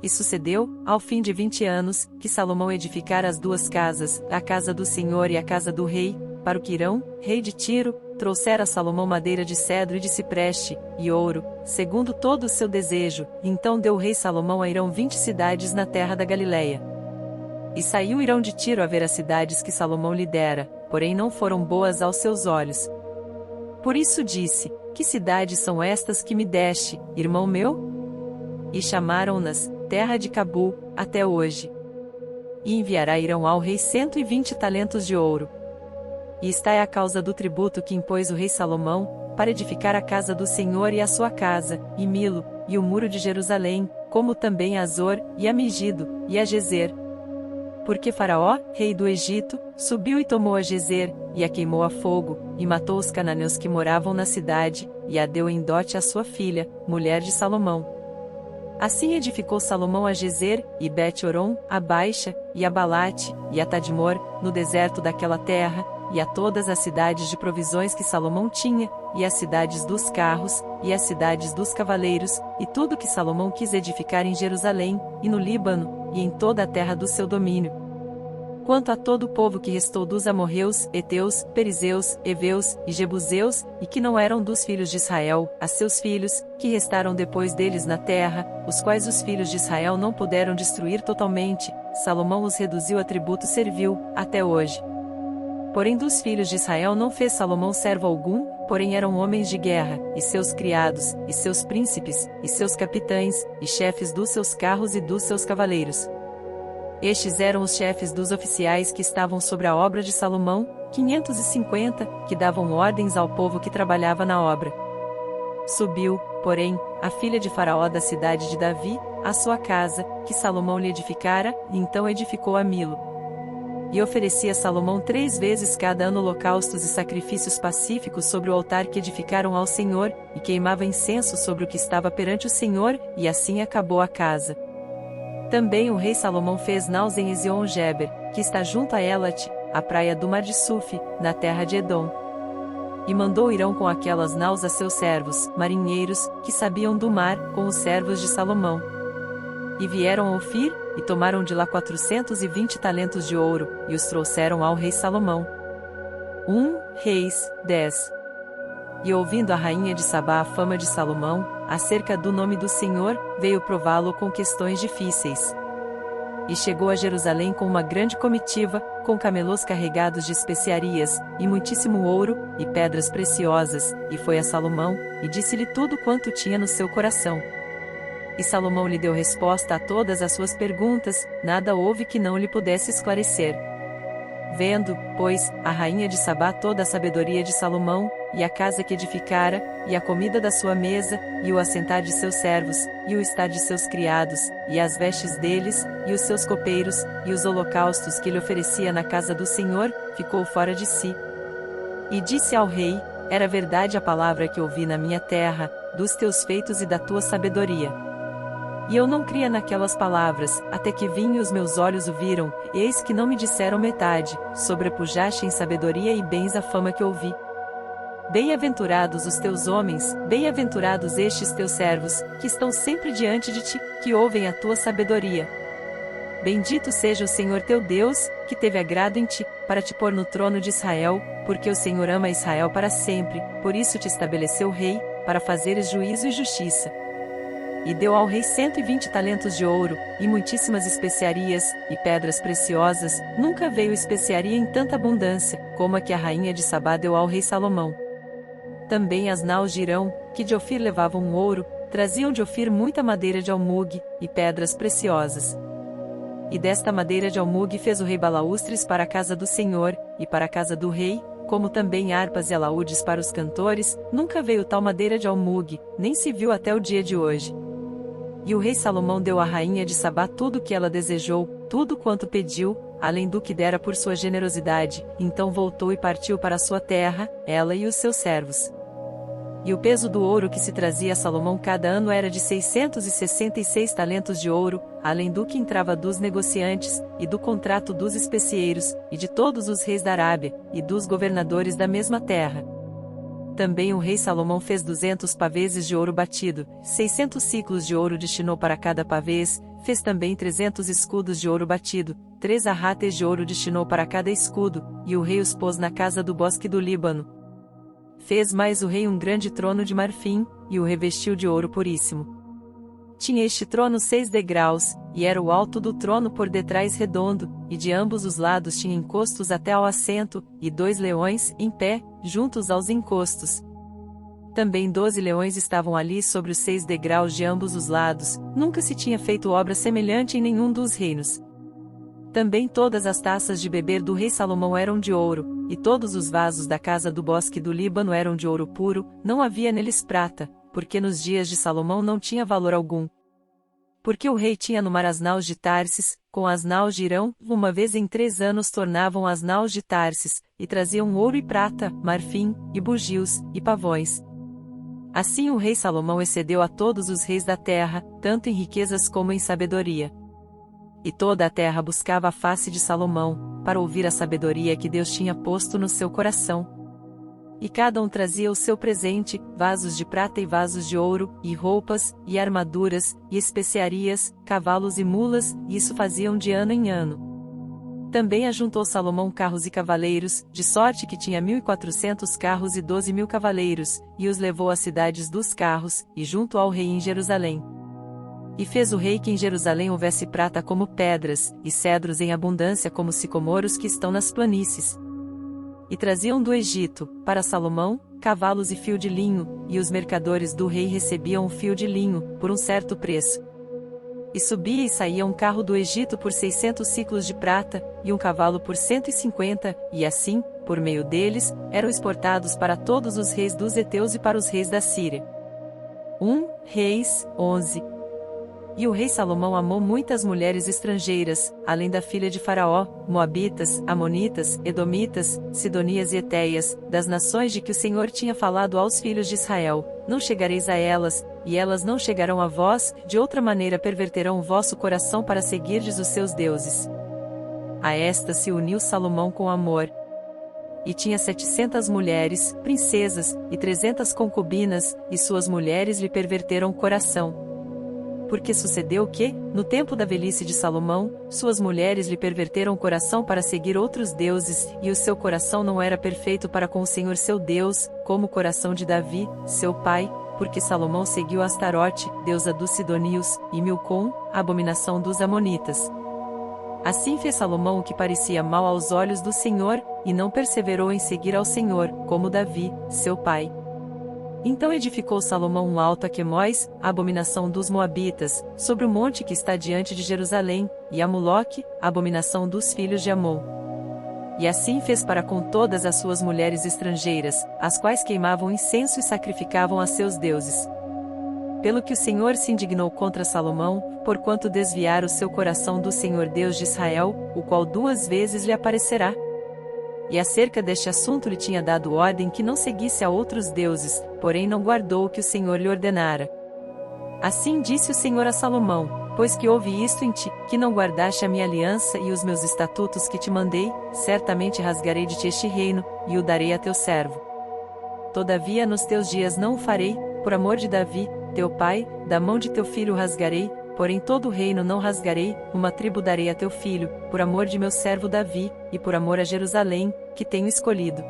E sucedeu, ao fim de 20 anos, que Salomão edificara as 2 casas, a casa do Senhor e a casa do rei, para o Quirão, rei de Tiro, trouxera Salomão madeira de cedro e de cipreste, e ouro, segundo todo o seu desejo, então deu o rei Salomão a Hirão 20 cidades na terra da Galileia. E saiu Hirão de Tiro a ver as cidades que Salomão lhe dera, porém não foram boas aos seus olhos. Por isso disse: Que cidades são estas que me deste, irmão meu? E chamaram-nas Terra de Cabul, até hoje. E enviará Hirão ao rei 120 talentos de ouro. E esta é a causa do tributo que impôs o rei Salomão, para edificar a casa do Senhor e a sua casa, e Milo, e o muro de Jerusalém, como também a Azor, e a Megido, e a Gezer. Porque Faraó, rei do Egito, subiu e tomou a Gezer, e a queimou a fogo, e matou os cananeus que moravam na cidade, e a deu em dote à sua filha, mulher de Salomão. Assim edificou Salomão a Gezer, e Bet-Horon, a Baixa, e a Balate, e a Tadmor, no deserto daquela terra, e a todas as cidades de provisões que Salomão tinha, e as cidades dos carros, e as cidades dos cavaleiros, e tudo que Salomão quis edificar em Jerusalém, e no Líbano, e em toda a terra do seu domínio. Quanto a todo o povo que restou dos amorreus, heteus, perizeus, heveus e jebuseus, e que não eram dos filhos de Israel, a seus filhos, que restaram depois deles na terra, os quais os filhos de Israel não puderam destruir totalmente, Salomão os reduziu a tributo servil, até hoje. Porém dos filhos de Israel não fez Salomão servo algum, porém eram homens de guerra, e seus criados, e seus príncipes, e seus capitães, e chefes dos seus carros e dos seus cavaleiros. Estes eram os chefes dos oficiais que estavam sobre a obra de Salomão, 550, que davam ordens ao povo que trabalhava na obra. Subiu, porém, a filha de Faraó da cidade de Davi, à sua casa, que Salomão lhe edificara, e então edificou a Milo. E oferecia Salomão 3 vezes cada ano holocaustos e sacrifícios pacíficos sobre o altar que edificaram ao Senhor, e queimava incenso sobre o que estava perante o Senhor, e assim acabou a casa. Também o rei Salomão fez naus em Ezion-Geber, que está junto a Elate, a praia do mar de Sufi, na terra de Edom. E mandou Irão com aquelas naus a seus servos, marinheiros, que sabiam do mar, com os servos de Salomão. E vieram a Ofir, e tomaram de lá 420 talentos de ouro, e os trouxeram ao rei Salomão. 1 Reis 10. E ouvindo a rainha de Sabá a fama de Salomão, acerca do nome do Senhor, veio prová-lo com questões difíceis. E chegou a Jerusalém com uma grande comitiva, com camelos carregados de especiarias, e muitíssimo ouro, e pedras preciosas, e foi a Salomão, e disse-lhe tudo quanto tinha no seu coração. E Salomão lhe deu resposta a todas as suas perguntas, nada houve que não lhe pudesse esclarecer. Vendo, pois, a rainha de Sabá toda a sabedoria de Salomão, e a casa que edificara, e a comida da sua mesa, e o assentar de seus servos, e o estar de seus criados, e as vestes deles, e os seus copeiros, e os holocaustos que lhe oferecia na casa do Senhor, ficou fora de si. E disse ao rei: Era verdade a palavra que ouvi na minha terra, dos teus feitos e da tua sabedoria. E eu não cria naquelas palavras, até que vim e os meus olhos o viram, e eis que não me disseram metade, sobrepujaste em sabedoria e bens a fama que ouvi. Bem-aventurados os teus homens, bem-aventurados estes teus servos, que estão sempre diante de ti, que ouvem a tua sabedoria. Bendito seja o Senhor teu Deus, que teve agrado em ti, para te pôr no trono de Israel, porque o Senhor ama Israel para sempre, por isso te estabeleceu rei, para fazeres juízo e justiça. E deu ao rei 120 talentos de ouro, e muitíssimas especiarias, e pedras preciosas, nunca veio especiaria em tanta abundância, como a que a rainha de Sabá deu ao rei Salomão. Também as naus de Irão, que de Ofir levavam ouro, traziam de Ofir muita madeira de almugue, e pedras preciosas. E desta madeira de almugue fez o rei balaústres para a casa do Senhor, e para a casa do rei, como também harpas e alaúdes para os cantores, nunca veio tal madeira de almugue, nem se viu até o dia de hoje. E o rei Salomão deu à rainha de Sabá tudo o que ela desejou, tudo quanto pediu, além do que dera por sua generosidade, então voltou e partiu para a sua terra, ela e os seus servos. E o peso do ouro que se trazia a Salomão cada ano era de 666 talentos de ouro, além do que entrava dos negociantes, e do contrato dos especieiros, e de todos os reis da Arábia, e dos governadores da mesma terra. Também o rei Salomão fez 200 paveses de ouro batido, 600 ciclos de ouro destinou para cada pavês, fez também 300 escudos de ouro batido, 3 arrates de ouro destinou para cada escudo, e o rei os pôs na casa do bosque do Líbano. Fez mais o rei um grande trono de marfim, e o revestiu de ouro puríssimo. Tinha este trono 6 degraus, e era o alto do trono por detrás redondo, e de ambos os lados tinha encostos até ao assento, e 2 leões, em pé, juntos aos encostos. Também 12 leões estavam ali sobre os 6 degraus de ambos os lados, nunca se tinha feito obra semelhante em nenhum dos reinos. Também todas as taças de beber do rei Salomão eram de ouro, e todos os vasos da casa do bosque do Líbano eram de ouro puro, não havia neles prata, porque nos dias de Salomão não tinha valor algum. Porque o rei tinha no mar as naus de Tarsis, com as naus de Irão, uma vez em 3 anos tornavam as naus de Tarsis, e traziam ouro e prata, marfim, e bugios, e pavões. Assim o rei Salomão excedeu a todos os reis da terra, tanto em riquezas como em sabedoria. E toda a terra buscava a face de Salomão, para ouvir a sabedoria que Deus tinha posto no seu coração. E cada um trazia o seu presente, vasos de prata e vasos de ouro, e roupas, e armaduras, e especiarias, cavalos e mulas, e isso faziam de ano em ano. Também ajuntou Salomão carros e cavaleiros, de sorte que tinha 1.400 carros e 12.000 cavaleiros, e os levou às cidades dos carros, e junto ao rei em Jerusalém. E fez o rei que em Jerusalém houvesse prata como pedras, e cedros em abundância como sicomoros que estão nas planícies. E traziam do Egito, para Salomão, cavalos e fio de linho, e os mercadores do rei recebiam o fio de linho, por um certo preço. E subia e saía um carro do Egito por 600 siclos de prata, e um cavalo por 150, e assim, por meio deles, eram exportados para todos os reis dos heteus e para os reis da Síria. 1 Reis 11. E o rei Salomão amou muitas mulheres estrangeiras, além da filha de Faraó, Moabitas, Amonitas, Edomitas, Sidonias e Etéias, das nações de que o Senhor tinha falado aos filhos de Israel: não chegareis a elas, e elas não chegarão a vós, de outra maneira perverterão o vosso coração para seguirdes os seus deuses. A esta se uniu Salomão com amor. E tinha 700 mulheres, princesas, e 300 concubinas, e suas mulheres lhe perverteram o coração. Porque sucedeu que, no tempo da velhice de Salomão, suas mulheres lhe perverteram o coração para seguir outros deuses, e o seu coração não era perfeito para com o Senhor seu Deus, como o coração de Davi, seu pai, porque Salomão seguiu Astarote, deusa dos Sidonios, e Milcom, a abominação dos Amonitas. Assim fez Salomão o que parecia mal aos olhos do Senhor, e não perseverou em seguir ao Senhor, como Davi, seu pai. Então edificou Salomão um alto a Quemós, a abominação dos Moabitas, sobre o monte que está diante de Jerusalém, e a Moloque, a abominação dos filhos de Amon. E assim fez para com todas as suas mulheres estrangeiras, as quais queimavam incenso e sacrificavam a seus deuses. Pelo que o Senhor se indignou contra Salomão, porquanto desviara o seu coração do Senhor Deus de Israel, o qual 2 vezes lhe aparecerá. E acerca deste assunto lhe tinha dado ordem que não seguisse a outros deuses, porém não guardou o que o Senhor lhe ordenara. Assim disse o Senhor a Salomão: pois que houve isto em ti, que não guardaste a minha aliança e os meus estatutos que te mandei, certamente rasgarei de ti este reino, e o darei a teu servo. Todavia nos teus dias não o farei, por amor de Davi, teu pai, da mão de teu filho o rasgarei, porém todo o reino não rasgarei, uma tribo darei a teu filho, por amor de meu servo Davi, e por amor a Jerusalém, que tenho escolhido.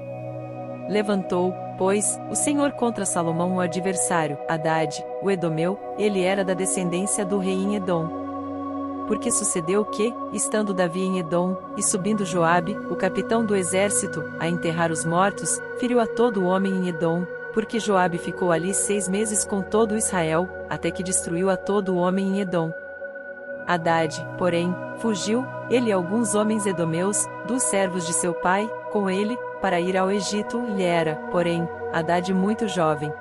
Levantou, pois, o Senhor contra Salomão um adversário, Hadade, o Edomeu, ele era da descendência do rei em Edom. Porque sucedeu que, estando Davi em Edom, e subindo Joabe, o capitão do exército, a enterrar os mortos, feriu a todo o homem em Edom, porque Joabe ficou ali 6 meses com todo o Israel, até que destruiu a todo o homem em Edom. Hadade, porém, fugiu, ele e alguns homens edomeus, dos servos de seu pai, com ele, para ir ao Egito, e era, porém, Hadade muito jovem.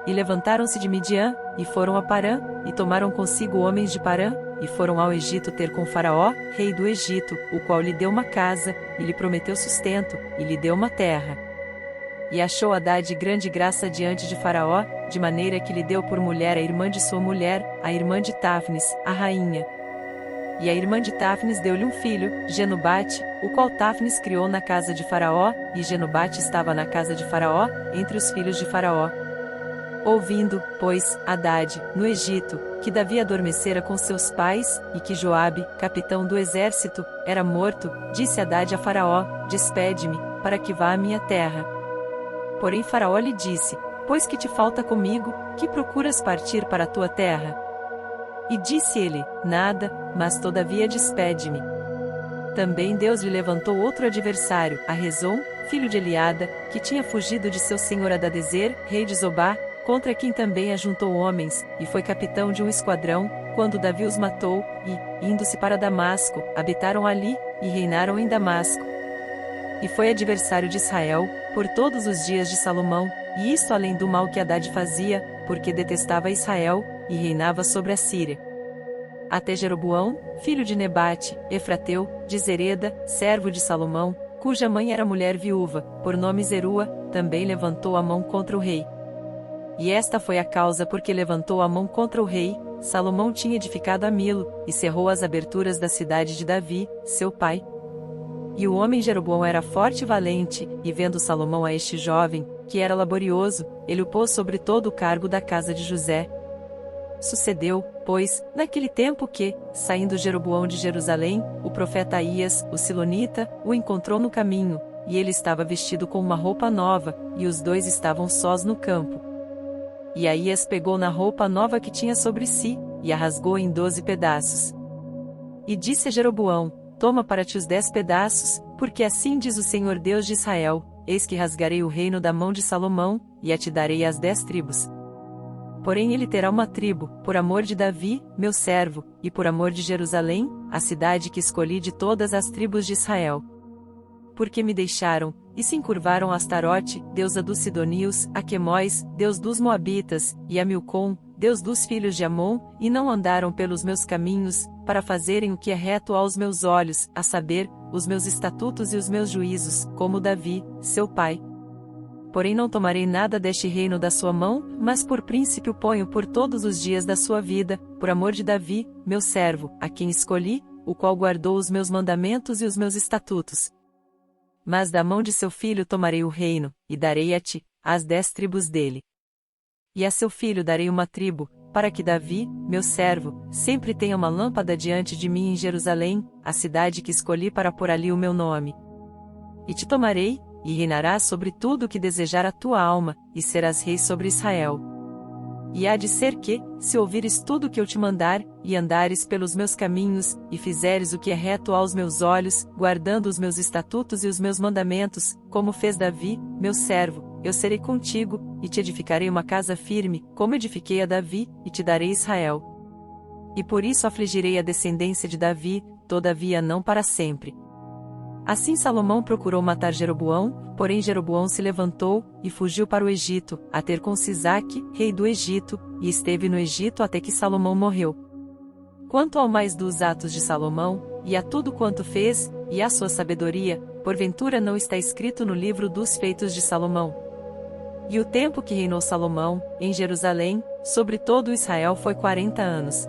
E levantaram-se de Midian, e foram a Parã, e tomaram consigo homens de Parã, e foram ao Egito ter com Faraó, rei do Egito, o qual lhe deu uma casa, e lhe prometeu sustento, e lhe deu uma terra. E achou Hadade grande graça diante de Faraó, de maneira que lhe deu por mulher a irmã de sua mulher, a irmã de Táfnis, a rainha. E a irmã de Táfnis deu-lhe um filho, Genubate, o qual Táfnis criou na casa de Faraó, e Genubate estava na casa de Faraó, entre os filhos de Faraó. Ouvindo, pois, Hadade, no Egito, que Davi adormecera com seus pais, e que Joabe, capitão do exército, era morto, disse Hadade a Faraó: despede-me, para que vá à minha terra. Porém Faraó lhe disse: pois que te falta comigo, que procuras partir para a tua terra? E disse ele: nada, mas todavia despede-me. Também Deus lhe levantou outro adversário, a Rezon, filho de Eliada, que tinha fugido de seu senhor Hadadezer, rei de Zobá, contra quem também ajuntou homens, e foi capitão de um esquadrão, quando Davi os matou, e, indo-se para Damasco, habitaram ali, e reinaram em Damasco. E foi adversário de Israel, por todos os dias de Salomão, e isto além do mal que Hadade fazia, porque detestava Israel, e reinava sobre a Síria. Até Jeroboão, filho de Nebate, Efrateu, de Zereda, servo de Salomão, cuja mãe era mulher viúva, por nome Zerua, também levantou a mão contra o rei. E esta foi a causa porque levantou a mão contra o rei. Salomão tinha edificado a Milo, e cerrou as aberturas da cidade de Davi, seu pai. E o homem Jeroboão era forte e valente, e vendo Salomão a este jovem, que era laborioso, ele o pôs sobre todo o cargo da casa de José. Sucedeu, pois, naquele tempo que, saindo Jeroboão de Jerusalém, o profeta Aías, o silonita, o encontrou no caminho, e ele estava vestido com uma roupa nova, e os dois estavam sós no campo. E Aías pegou na roupa nova que tinha sobre si, e a rasgou em 12 pedaços. E disse a Jeroboão: Toma para ti os 10 pedaços, porque assim diz o Senhor Deus de Israel: Eis que rasgarei o reino da mão de Salomão, e a te darei as 10 tribos. Porém ele terá uma tribo, por amor de Davi, meu servo, e por amor de Jerusalém, a cidade que escolhi de todas as tribos de Israel. Porque me deixaram, e se encurvaram a Astarote, deusa dos Sidonios, a Quemóis, deus dos Moabitas, e a Milcom, deus dos filhos de Amon, e não andaram pelos meus caminhos, para fazerem o que é reto aos meus olhos, a saber, os meus estatutos e os meus juízos, como Davi, seu pai. Porém não tomarei nada deste reino da sua mão, mas por príncipe o ponho por todos os dias da sua vida, por amor de Davi, meu servo, a quem escolhi, o qual guardou os meus mandamentos e os meus estatutos. Mas da mão de seu filho tomarei o reino, e darei a ti, as 10 tribos dele. E a seu filho darei uma tribo, para que Davi, meu servo, sempre tenha uma lâmpada diante de mim em Jerusalém, a cidade que escolhi para pôr ali o meu nome. E te tomarei, e reinarás sobre tudo o que desejar a tua alma, e serás rei sobre Israel. E há de ser que, se ouvires tudo o que eu te mandar, e andares pelos meus caminhos, e fizeres o que é reto aos meus olhos, guardando os meus estatutos e os meus mandamentos, como fez Davi, meu servo, eu serei contigo, e te edificarei uma casa firme, como edifiquei a Davi, e te darei Israel. E por isso afligirei a descendência de Davi, todavia não para sempre. Assim Salomão procurou matar Jeroboão, porém Jeroboão se levantou, e fugiu para o Egito, a ter com Sisaque, rei do Egito, e esteve no Egito até que Salomão morreu. Quanto ao mais dos atos de Salomão, e a tudo quanto fez, e à sua sabedoria, porventura não está escrito no livro dos feitos de Salomão. E o tempo que reinou Salomão, em Jerusalém, sobre todo Israel foi 40 anos.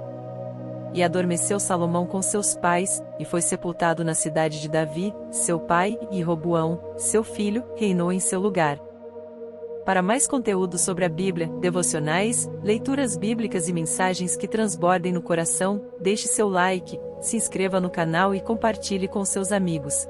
E adormeceu Salomão com seus pais, e foi sepultado na cidade de Davi, seu pai, e Roboão, seu filho, reinou em seu lugar. Para mais conteúdo sobre a Bíblia, devocionais, leituras bíblicas e mensagens que transbordem no coração, deixe seu like, se inscreva no canal e compartilhe com seus amigos.